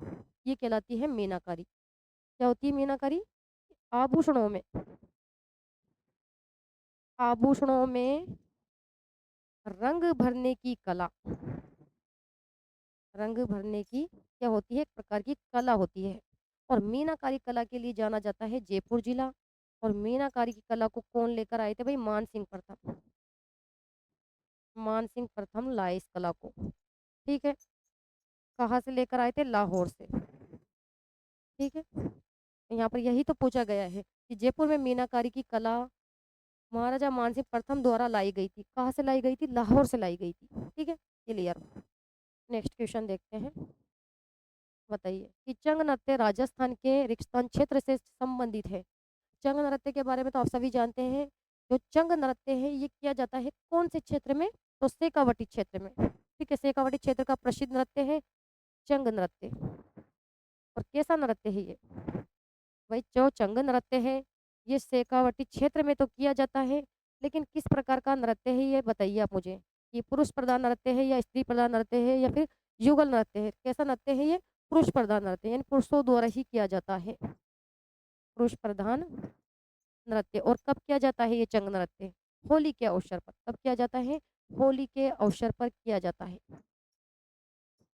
ये कहलाती है मीनाकारी। क्या होती है मीनाकारी? आभूषणों में, आभूषणों में रंग भरने की कला, रंग भरने की क्या होती है? एक प्रकार की कला होती है। और मीनाकारी कला के लिए जाना जाता है जयपुर जिला। और मीनाकारी की कला को कौन लेकर आए थे भाई? मान सिंह प्रथम। मान सिंह प्रथम लाए इस कला को। ठीक है, कहाँ से लेकर आए थे? लाहौर से। ठीक है, यहाँ पर यही तो पूछा गया है कि जयपुर में मीनाकारी की कला महाराजा मानसिंह प्रथम द्वारा लाई गई थी। कहाँ से लाई गई थी? लाहौर से लाई गई थी। ठीक है, क्लियर। नेक्स्ट क्वेश्चन देखते हैं। बताइए कि चंग नृत्य राजस्थान के रेगिस्तान क्षेत्र से संबंधित है। चंग नृत्य के बारे में तो आप सभी जानते हैं। जो चंग नृत्य है ये किया जाता है कौन से क्षेत्र में? तो शेखावाटी क्षेत्र में। ठीक है, शेखावाटी क्षेत्र का प्रसिद्ध नृत्य है चंग नृत्य। और कैसा नृत्य है ये? भाई जो चंग नृत्य है ये शेखावाटी क्षेत्र में तो किया जाता है, लेकिन किस प्रकार का नृत्य है ये बताइए आप मुझे। ये पुरुष प्रधान नृत्य है या स्त्री प्रधान नृत्य है या फिर युगल नृत्य है? कैसा नृत्य है ये? पुरुष प्रधान नृत्य, यानी पुरुषों द्वारा ही किया जाता है। पुरुष प्रधान नृत्य। और कब किया जाता है ये चंग नृत्य? होली के अवसर पर। कब किया जाता है? होली के अवसर पर किया जाता है।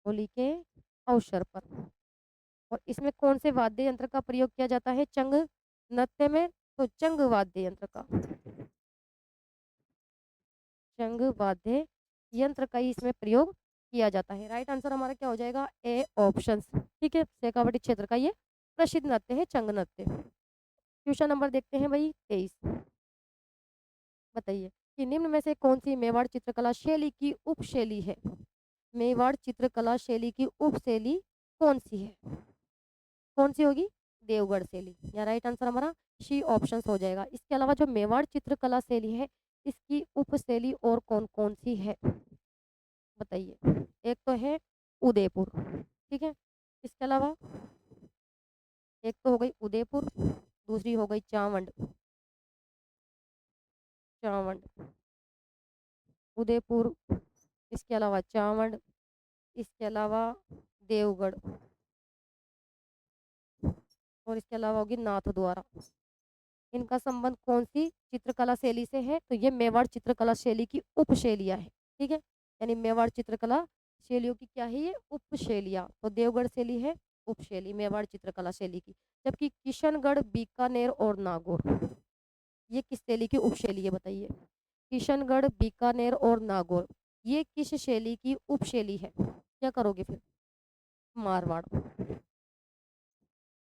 होली के अवसर पर। और इसमें कौन से वाद्य यंत्र का प्रयोग किया जाता है चंग नृत्य में? तो चंग वाद्य यंत्र का, चंग वाद्य यंत्र का ही इसमें प्रयोग किया जाता है। राइट आंसर हमारा क्या हो जाएगा? A option. ठीक है, शेखावाटी क्षेत्र का ये प्रसिद्ध नृत्य है चंग नृत्य। क्वेश्चन नंबर देखते हैं भाई 23। बताइए कि निम्न में से कौन सी मेवाड़ चित्रकला शैली की उपशैली है? मेवाड़ चित्रकला शैली की उपशैली कौन सी है? कौन सी होगी? देवगढ़ शैली। या राइट आंसर हमारा सी ऑप्शन हो जाएगा। इसके अलावा जो मेवाड़ चित्रकला शैली है इसकी उपशैली और कौन कौन सी है? बताइए। एक तो है उदयपुर। ठीक है, इसके अलावा एक तो हो गई उदयपुर, दूसरी हो गई चावंड। चावंड, उदयपुर, इसके अलावा चावंड, इसके अलावा देवगढ़, और इसके अलावा होगी नाथ द्वारा। इनका संबंध कौन सी चित्रकला शैली से है? तो ये मेवाड़ चित्रकला शैली की उपशैलियाँ है। ठीक है, यानी मेवाड़ चित्रकला शैलियों की क्या है? ये उपशैलियाँ। तो देवगढ़ शैली है उपशैली मेवाड़ चित्रकला शैली की। जबकि किशनगढ़, बीकानेर और नागौर ये किस शैली की उपशैली है? बताइए। किशनगढ़, बीकानेर और नागौर ये किस शैली की उपशैली है? क्या करोगे फिर? मारवाड़।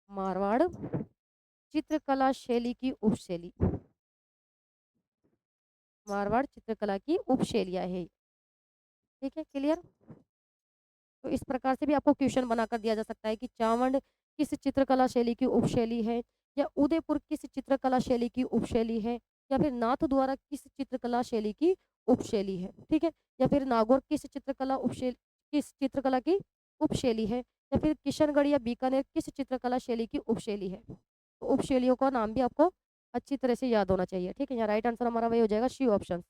मारवाड़ चित्रकला शैली की उपशैली। मारवाड़ चित्रकला की उपशैलियाँ है। ठीक है, क्लियर। तो इस प्रकार से भी आपको क्वेश्चन बनाकर दिया जा सकता है कि चावंड किस चित्रकला शैली की उपशैली है, या उदयपुर किस चित्रकला शैली की उपशैली है, या फिर नाथ द्वारा किस चित्रकला शैली की उपशैली है। ठीक है, या फिर नागौर किस चित्रकला की उपशैली है, या फिर किशनगढ़ या बीकानेर किस चित्रकला शैली की उपशैली है। तो उपशैलियों का नाम भी आपको अच्छी तरह से याद होना चाहिए। ठीक है, यहाँ राइट आंसर हमारा वही हो जाएगा सी ऑप्शन।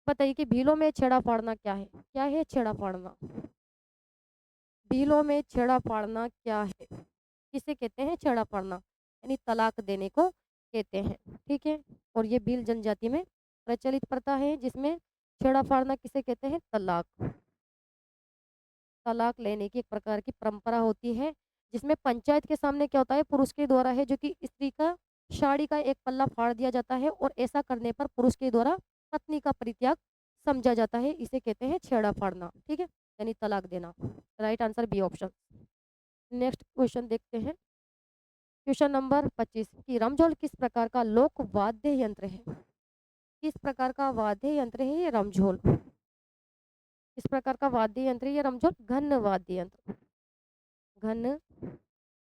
बताइए कि भीलों में छेड़ा फाड़ना क्या है? क्या है छेड़ा फाड़ना? भीलों में छेड़ा फाड़ना क्या है? किसे कहते हैं छेड़ा फाड़ना? यानी तलाक देने को कहते हैं। ठीक है, और ये भील जनजाति में प्रचलित प्रथा है जिसमें छेड़ा फाड़ना किसे कहते हैं? तलाक। तलाक लेने की एक प्रकार की परंपरा होती है जिसमें पंचायत के सामने क्या होता है? पुरुष के द्वारा है जो कि स्त्री का साड़ी का एक पल्ला फाड़ दिया जाता है, और ऐसा करने पर पुरुष के द्वारा पत्नी का परित्याग समझा जाता है। इसे कहते हैं छेड़ा फाड़ना। ठीक है, यानी तलाक देना। Right answer B option. Next question देखते हैं। क्वेश्चन नंबर 25 कि रमझोल किस प्रकार का लोक वाद्य यंत्र है? किस प्रकार का वाद्य यंत्र है ये रमझोल? किस प्रकार का वाद्य यंत्र है ये रमझोल? घन वाद्य यंत्र। घन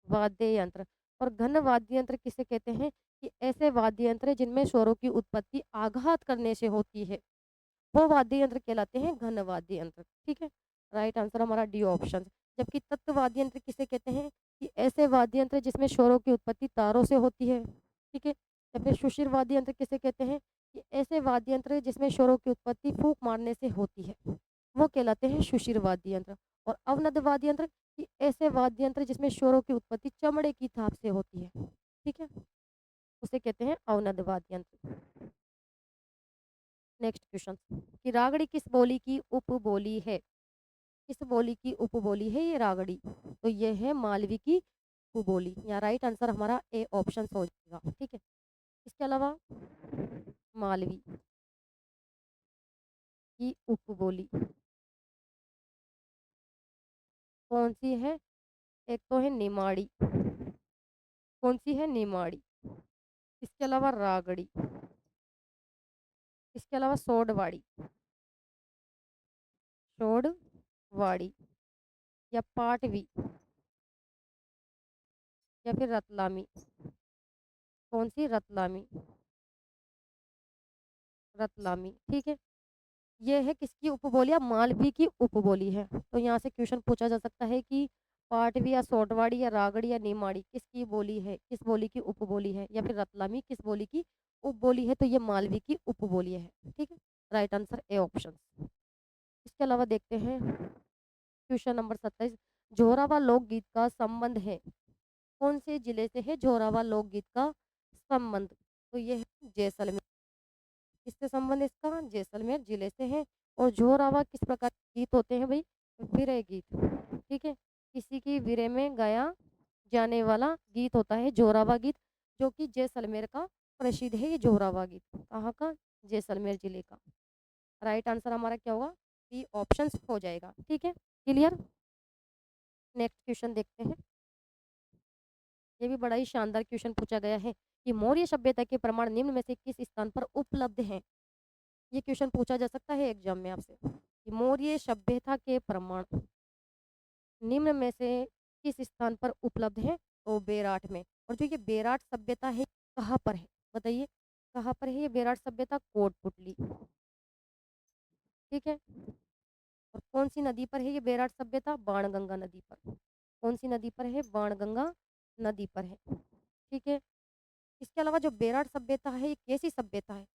वाद्य यंत्र। और घन वाद्य यंत्र किसे कहते हैं? कि ऐसे वाद्य यंत्र जिनमें स्वरों की उत्पत्ति आघात करने से होती है, वो वाद्य यंत्र कहलाते हैं घन वाद्य यंत्र। ठीक है, राइट आंसर हमारा डी ऑप्शन। जबकि तत्व वाद्य यंत्र किसे कहते हैं? कि ऐसे वाद्य यंत्र जिसमें शोरों की उत्पत्ति तारों से होती है, ठीक है। या फिर सुषिर वाद्य यंत्र किसे कहते हैं, कि ऐसे वाद्य यंत्र जिसमें शोरों की उत्पत्ति फूंक मारने से होती है, वो कहलाते हैं सुषिर वाद्य यंत्र। और अवनद वाद्य यंत्र, कि ऐसे वाद्य यंत्र जिसमें शोरों की उत्पत्ति चमड़े की थाप से होती है, ठीक है, उसे कहते हैं अवनद वाद्य यंत्र। नेक्स्ट क्वेश्चन, कि रागड़ी किस बोली की उपबोली है, किस बोली की उपबोली है ये रागड़ी, तो ये है मालवी की उपबोली। या राइट आंसर हमारा ए ऑप्शन हो जाएगा, ठीक है। इसके अलावा मालवी की उपबोली कौन सी है, एक तो है निमाड़ी, कौन सी है, निमाड़ी। इसके अलावा रागड़ी, इसके अलावा सोडवाड़ी, सोडवाड़ी, या पाटवी, या फिर रतलामी, कौन सी, रतलामी, रतलामी, ठीक है। ये है किसकी उपबोली, या मालवी की उपबोली है। तो यहाँ से क्वेश्चन पूछा जा सकता है कि पाटवी या सोटवाड़ी या रागड़ी या नीमाड़ी किसकी बोली है, किस बोली की उपबोली है, या फिर रतलामी किस बोली की उपबोली है, तो ये मालवी की उपबोली है, ठीक है। Right answer A option. इसके अलावा देखते हैं क्वेश्चन नंबर 27, जोरावा लोकगीत का संबंध है, कौन से जिले से है जोरावा लोकगीत का संबंध, तो ये है जैसलमेर। किससे संबंध इसका, जैसलमेर जिले से है। और जोरावा किस प्रकार के गीत होते हैं भाई, विरह गीत, ठीक है। किसी की विरह में गाया जाने वाला गीत होता है जोरावा गीत, जो कि जैसलमेर का प्रसिद्ध है। ये जोरावा गीत कहाँ का, जैसलमेर जिले का। राइट आंसर हमारा क्या होगा, बी ऑप्शन हो जाएगा, ठीक है। क्लियर। नेक्स्ट क्वेश्चन देखते हैं। ये भी बड़ा ही शानदार क्वेश्चन पूछा गया है कि मौर्य सभ्यता के प्रमाण निम्न में से किस स्थान पर उपलब्ध हैं। ये क्वेश्चन पूछा जा सकता है एग्जाम में आपसे कि मौर्य सभ्यता के प्रमाण निम्न में से किस स्थान पर उपलब्ध है, तो बेराट में। और जो ये बेराट सभ्यता है कहाँ पर है, बताइए कहाँ पर है ये बेराट सभ्यता, कोटपुतली, ठीक है। और कौन सी नदी पर है ये बेराट सभ्यता, बाणगंगा नदी पर। कौन सी नदी पर है, बाणगंगा नदी पर है, ठीक है। इसके अलावा जो बेराट सभ्यता है ये कैसी सभ्यता है,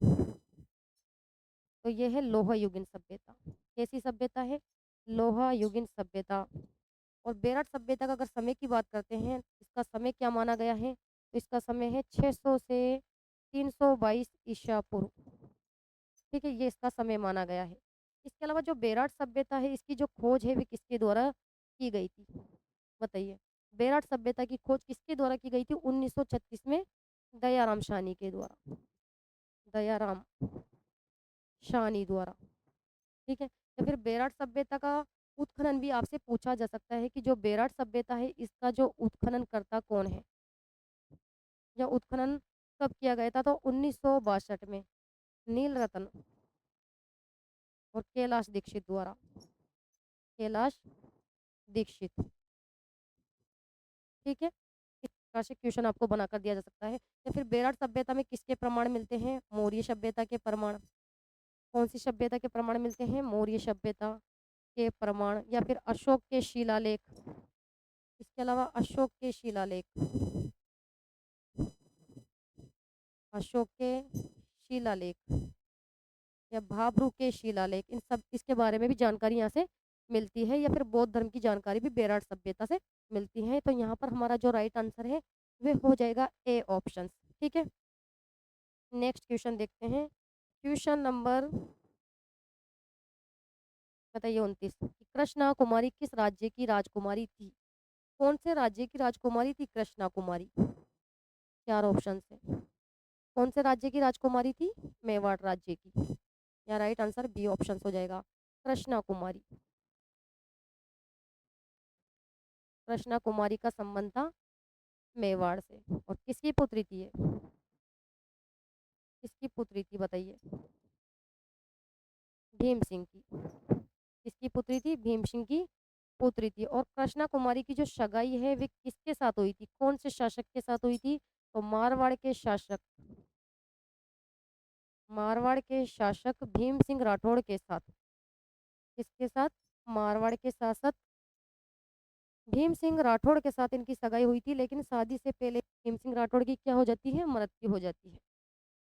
तो ये है लोहा युगीन सभ्यता। कैसी सभ्यता है, लोहा युगीन सभ्यता। और बेरठ सभ्यता का अगर समय की बात करते हैं, इसका समय क्या माना गया है, तो इसका समय है 600 से 322 ईसा पूर्व, ठीक है, ये इसका समय माना गया है। इसके अलावा जो बेराट सभ्यता है इसकी जो खोज है वे किसके द्वारा की गई थी, बताइए। बेराट सभ्यता की खोज किसके द्वारा की गई थी, 1936 में दयाराम साहनी के द्वारा, दयाराम साहनी द्वारा, ठीक है। या फिर बेराट सभ्यता का उत्खनन भी आपसे पूछा जा सकता है कि जो बेराट सभ्यता है इसका जो उत्खनन करता कौन है, या उत्खनन कब किया गया था, तो 1962 में नील रतन और कैलाश दीक्षित द्वारा, कैलाश दीक्षित, ठीक है। इस प्रकार से क्वेश्चन आपको बनाकर दिया जा सकता है। या फिर बेराट सभ्यता में किसके प्रमाण मिलते हैं, मौर्य सभ्यता के प्रमाण। कौन सी सभ्यता के प्रमाण मिलते हैं, मौर्य सभ्यता के प्रमाण। या फिर अशोक के शिलालेख, इसके अलावा अशोक के शिलालेख, अशोक के शिलालेख, या भाब्रू के शिलालेख, इन सब इसके बारे में भी जानकारी यहाँ से मिलती है। या फिर बौद्ध धर्म की जानकारी भी बेराट सभ्यता से मिलती है। तो यहाँ पर हमारा जो राइट आंसर है वे हो जाएगा ए ऑप्शन, ठीक है। नेक्स्ट क्वेश्चन देखते हैं, क्वेश्चन नंबर बताइए 29, कृष्णा कुमारी किस राज्य की राजकुमारी थी, कौन से राज्य की राजकुमारी थी कृष्णा कुमारी, चार ऑप्शन है। कौन से राज्य की राजकुमारी थी, मेवाड़ राज्य की। या राइट आंसर बी ऑप्शन हो जाएगा, कृष्णा कुमारी। कृष्णा कुमारी का संबंध था मेवाड़ से। और किसकी पुत्री थी ये, किसकी पुत्री थी बताइए, भीम सिंह की। किसकी पुत्री थी, भीम सिंह की पुत्री थी। और कृष्णा कुमारी की जो सगाई है वे किसके साथ हुई थी, कौन से शासक के साथ हुई थी, तो मारवाड़ के शासक, मारवाड़ के शासक भीम सिंह राठौड़ के साथ। किसके साथ, मारवाड़ के शासक भीम सिंह राठौड़ के साथ इनकी सगाई हुई थी, लेकिन शादी से पहले भीम सिंह राठौड़ की क्या हो जाती है? मृत्यु हो जाती है।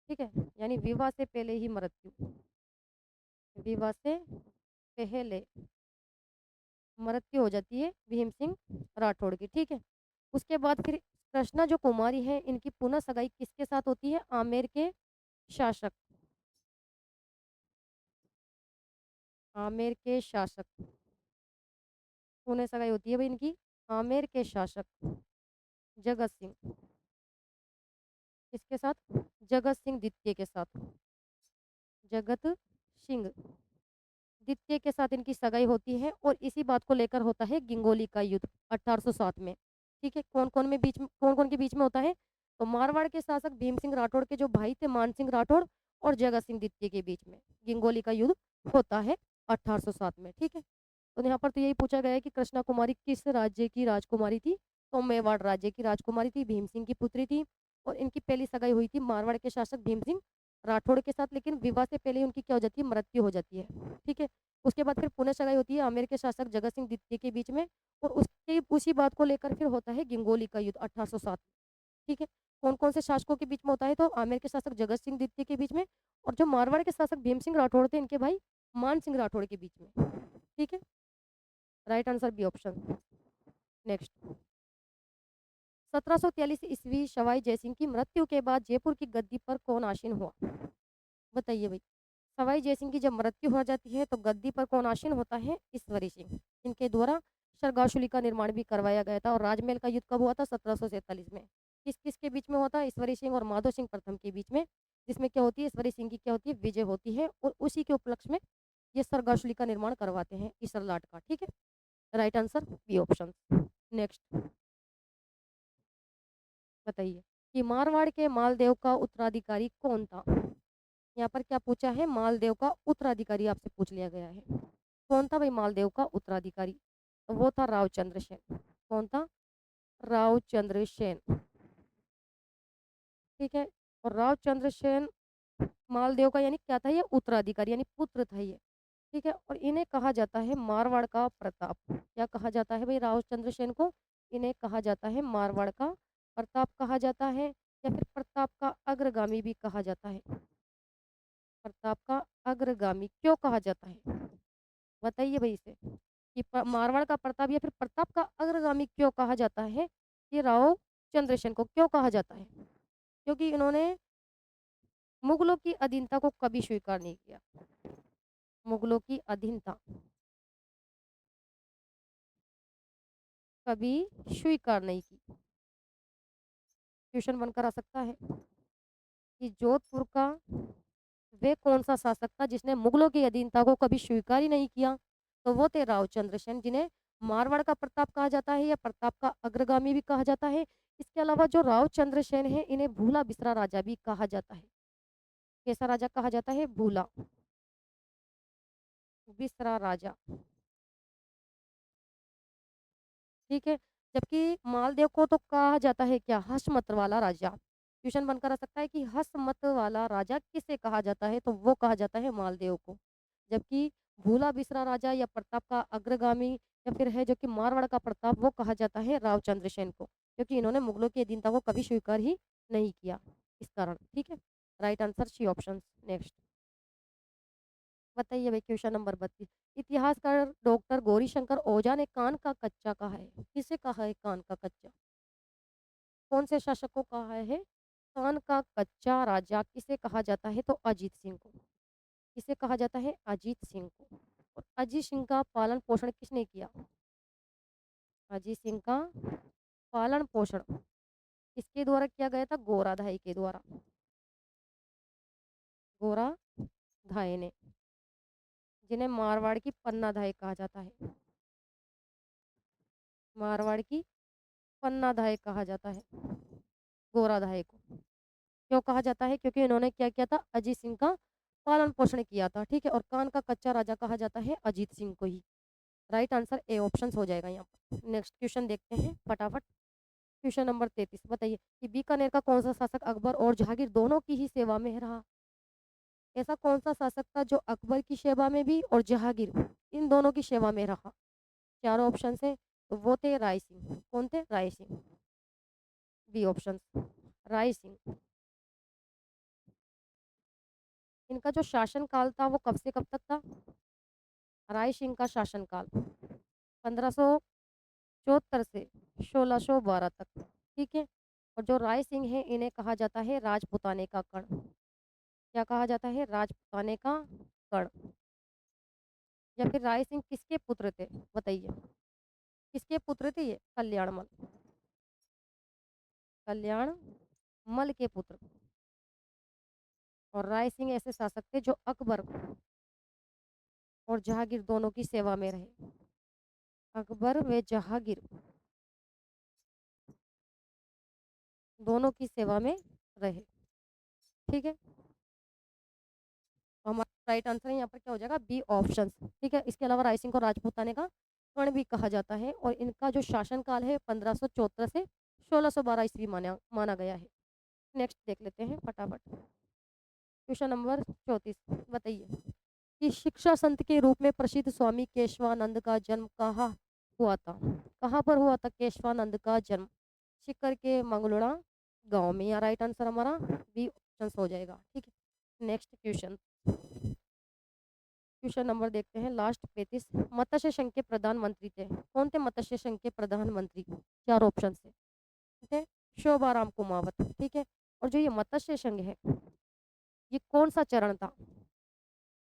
ठीक है, यानी विवाह से पहले ही मृत्यु, विवाह से पहले मृत्यु हो जाती है भीम सिंह राठौड़ की। ठीक है, उसके बाद फिर कृष्णा जो कुमारी है, इनकी पुनः सगाई किसके साथ होती है? आमेर के शासक, आमेर के शासक, पुनः सगाई होती है भाई इनकी आमेर के शासक जगत सिंह, किसके साथ? जगत सिंह द्वितीय के साथ, जगत सिंह द्वितीय के साथ इनकी सगाई होती है, और इसी बात को लेकर होता है गिंगोली का युद्ध 1807 में। ठीक है, कौन कौन के बीच में होता है? तो मारवाड़ के शासक भीम सिंह राठौड़ के जो भाई थे मान सिंह राठौड़ और जगत सिंह द्वितीय के बीच में गिंगोली का युद्ध होता है 1807 में। ठीक है, तो यहाँ पर तो यही पूछा गया है कि कृष्णा कुमारी किस राज्य की राजकुमारी थी? तो मेवाड़ राज्य की राजकुमारी थी, भीम सिंह की पुत्री थी, और इनकी पहली सगाई हुई थी मारवाड़ के शासक भीम सिंह राठौड़ के साथ, लेकिन विवाह से पहले उनकी क्या हो जाती है? मृत्यु हो जाती है। ठीक है, उसके बाद फिर पुनः सगाई होती है आमेर के शासक जगत सिंह द्वितीय के बीच में, और उसकी उसी बात को लेकर फिर होता है गिंगोली का युद्ध 1807। ठीक है, कौन कौन से शासकों के बीच में होता है? तो आमेर के शासक जगत सिंह द्वितीय के बीच में, और जो मारवाड़ के शासक भीम सिंह राठौड़ थे इनके भाई मान सिंह राठौड़ के बीच में। ठीक है, right answer B option. Next, 1743 ईस्वी सवाई जयसिंह की मृत्यु के बाद जयपुर की गद्दी पर कौन आसीन हुआ? बताइए भाई, सवाई जयसिंह की जब मृत्यु हो जाती है तो गद्दी पर कौन आसीन होता है? ईश्वरी सिंह। इनके द्वारा सरगावशुली का निर्माण भी करवाया गया था, और राजमहल का युद्ध कब हुआ था? 1747 में। किस किस के बीच में होता है? ईश्वरी सिंह और माधो सिंह प्रथम के बीच में, जिसमें क्या होती है? ईश्वरी सिंह की क्या होती है? विजय होती है, और उसी के उपलक्ष्य में ये सरगावशुली का निर्माण करवाते हैं ईसर लाट का। ठीक है, right answer B option. Next, बताइए कि मारवाड़ के मालदेव का उत्तराधिकारी कौन था? यहाँ पर क्या पूछा है? मालदेव का उत्तराधिकारी आपसे पूछ लिया गया है। कौन था भाई मालदेव का उत्तराधिकारी? तो वो था रावचंद्र सेन। कौन था? रावचंद्र सेन। ठीक है, और रावचंद्र सेन मालदेव का यानी क्या था? ये उत्तराधिकारी यानी पुत्र था ये। ठीक है, और इन्हें कहा जाता है मारवाड़ का प्रताप। क्या कहा जाता है भाई रावचंद्र सेन को? इन्हें कहा जाता है मारवाड़ का प्रताप कहा जाता है, या फिर प्रताप का अग्रगामी भी कहा जाता है। प्रताप का अग्रगामी क्यों कहा जाता है? बताइए भाई इसे कि मारवाड़ का प्रताप या फिर प्रताप का अग्रगामी क्यों कहा जाता है? ये राव चंद्रसेन को क्यों कहा जाता है? क्योंकि इन्होंने मुगलों की अधीनता को कभी स्वीकार नहीं किया। मुगलों की अधीनता कभी स्वीकार नहीं की। क्वेश्चन बनकर आ सकता है कि जोधपुर का वे कौन सा शासक था जिसने मुगलों की अधीनता को कभी स्वीकार ही नहीं किया? तो वो थे रावचंद्र सेन, जिन्हें मारवाड़ का प्रताप कहा जाता है या प्रताप का अग्रगामी भी कहा जाता है। इसके अलावा जो रावचंद्र सेन है इन्हें भूला बिसरा राजा भी कहा जाता है। कैसा राजा कहा जाता है? भूला बिसरा राजा। ठीक है, जबकि मालदेव को तो कहा जाता है क्या? हसमत वाला राजा। क्वेश्चन बनकर आ सकता है कि हसमत वाला राजा किसे कहा जाता है? तो वो कहा जाता है मालदेव को। जबकि भूला बिसरा राजा या प्रताप का अग्रगामी या फिर है जो कि मारवाड़ का प्रताप, वो कहा जाता है रावचंद्र सेन को, क्योंकि इन्होंने मुगलों की अधीनता को कभी स्वीकार ही नहीं किया इस कारण। ठीक है, right answer C option. Next, बताइए भाई क्वेश्चन नंबर 32, इतिहासकार डॉक्टर गौरीशंकर ओझा ने कान का कच्चा कहा है? किसे कहा है कान का कच्चा? कौन से शासक को कहा है कान का कच्चा राजा? किसे कहा जाता है? तो अजीत सिंह को। किसे कहा जाता है? अजीत सिंह को। और अजीत सिंह का पालन पोषण किसने किया? अजीत सिंह का पालन पोषण किसके द्वारा किया गया था? गोराधाई के द्वारा। गोराधाई ने, जिन्हें मारवाड़ की पन्नाधाय कहा जाता है। मारवाड़ की पन्नाधाय कहा जाता है गोराधाय को। क्यों कहा जाता है? क्योंकि इन्होंने क्या किया था? अजीत सिंह का पालन पोषण किया था। ठीक है, और कान का कच्चा राजा कहा जाता है अजीत सिंह को ही। राइट आंसर ए ऑप्शन हो जाएगा यहाँ पर। नेक्स्ट क्वेश्चन देखते हैं फटाफट। क्वेश्चन नंबर 33, बताइए कि बीकानेर का कौन सा शासक अकबर और जहांगीर दोनों की ही सेवा में रहा? ऐसा कौन सा शासक था जो अकबर की सेवा में भी और जहांगीर इन दोनों की सेवा में रहा? चारों ऑप्शन है। तो वो थे राय सिंह। कौन थे? राय सिंह। B option, Rai Singh. इनका जो शासन काल था वो कब से कब तक था? राय सिंह का शासन काल 1574 से 1612 तक। ठीक है। और जो राय सिंह है इन्हें कहा जाता है राजपुताने का कर्ण। क्या कहा जाता है? राजपुताने का कर्ण। या फिर राय सिंह किसके पुत्र थे? बताइए, किसके पुत्र थे ये? कल्याणमल। कल्याणमल के पुत्र। और राय सिंह ऐसे शासक थे जो अकबर और जहांगीर दोनों की सेवा में रहे। अकबर व जहांगीर दोनों की सेवा में रहे। ठीक है। तो हमारा राइट आंसर यहाँ पर क्या हो जाएगा? B option. ठीक है। इसके अलावा राय सिंह को राजपूताने का कर्ण भी कहा जाता है और इनका जो शासन काल है 1574 से 1612 ईस्वी माना गया है। नेक्स्ट देख लेते हैं फटाफट। क्वेश्चन नंबर 34 बताइए कि शिक्षा संत के रूप में प्रसिद्ध स्वामी केशवानंद का जन्म कहाँ हुआ था? कहाँ पर हुआ था केशवानंद का जन्म? सीकर के मंगलोड़ा गांव में। या राइट आंसर हमारा बी ऑप्शन हो जाएगा। ठीक है। नेक्स्ट क्वेश्चन, क्वेश्चन नंबर देखते हैं लास्ट 35। मत्स्य संघ के प्रधानमंत्री थे। कौन थे मत्स्य संघ के प्रधानमंत्री? चार ऑप्शन से थे। शोभाराम कुमावत। ठीक है। और जो ये मत्स्य संघ है ये कौन सा चरण था?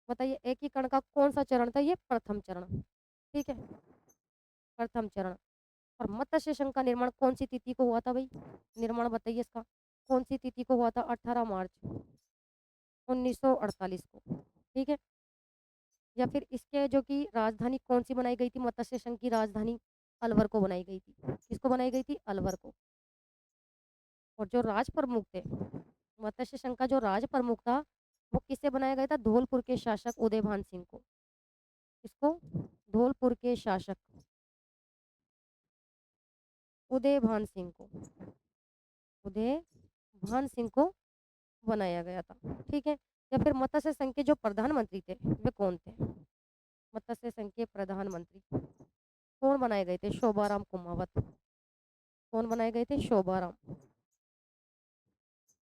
बताइए, एकीकरण का कौन सा चरण था? ये प्रथम चरण। ठीक है, प्रथम चरण। और मत्स्य संघ का निर्माण कौन सी तिथि को हुआ था भाई? निर्माण बताइए इसका कौन सी तिथि को हुआ था? 18 मार्च 1948 को। ठीक है। या फिर इसके जो कि राजधानी कौन सी बनाई गई थी? मत्स्य संघ की राजधानी अलवर को बनाई गई थी। किसको बनाई गई थी? अलवर को। और जो राज प्रमुख थे मत्स्य संघ का, जो राज प्रमुख था वो किससे बनाया गया था? धौलपुर के शासक उदयभान सिंह को। किसको? धौलपुर के शासक उदयभान सिंह को। उदयभान सिंह को बनाया गया था। ठीक है। या फिर मत्स्य संघ के जो प्रधानमंत्री थे वे कौन थे? मत्स्य संघ के प्रधानमंत्री कौन बनाए गए थे? शोभाराम कुमावत। कौन बनाए गए थे? शोभाराम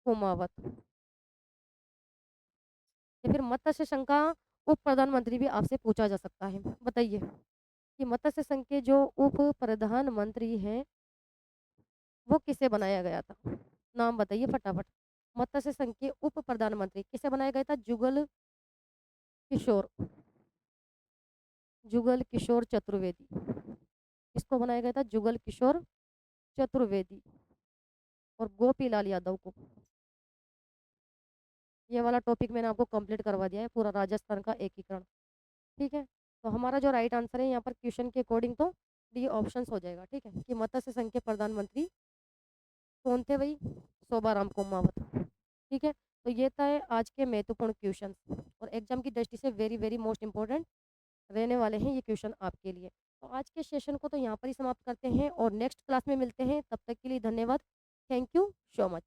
कुमावत। या फिर मत्स्य संघ का उप प्रधानमंत्री भी आपसे पूछा जा सकता है। बताइए कि मत्स्य संघ के जो उप प्रधानमंत्री हैं वो किसे बनाया गया था? नाम बताइए फटाफट। मत्स्य संघ के उप प्रधानमंत्री किसे बनाया गया था? जुगल किशोर। जुगल किशोर चतुर्वेदी। किसको बनाया गया था? जुगल किशोर चतुर्वेदी और गोपीलाल यादव को। ये वाला टॉपिक मैंने आपको कंप्लीट करवा दिया है, पूरा राजस्थान का एकीकरण। ठीक है। तो हमारा जो राइट आंसर है यहाँ पर क्वेश्चन के अकॉर्डिंग तो डी ऑप्शन हो जाएगा। ठीक है, कि मत्स्य संघ के प्रधानमंत्री कौन थे भाई? शोभाराम कुमावत। ठीक है। तो ये था आज के महत्वपूर्ण क्वेश्चन और एग्जाम की दृष्टि से वेरी वेरी मोस्ट इंपॉर्टेंट रहने वाले हैं ये क्वेश्चन आपके लिए। तो आज के सेशन को तो यहाँ पर ही समाप्त करते हैं और नेक्स्ट क्लास में मिलते हैं। तब तक के लिए धन्यवाद। Thank you so much.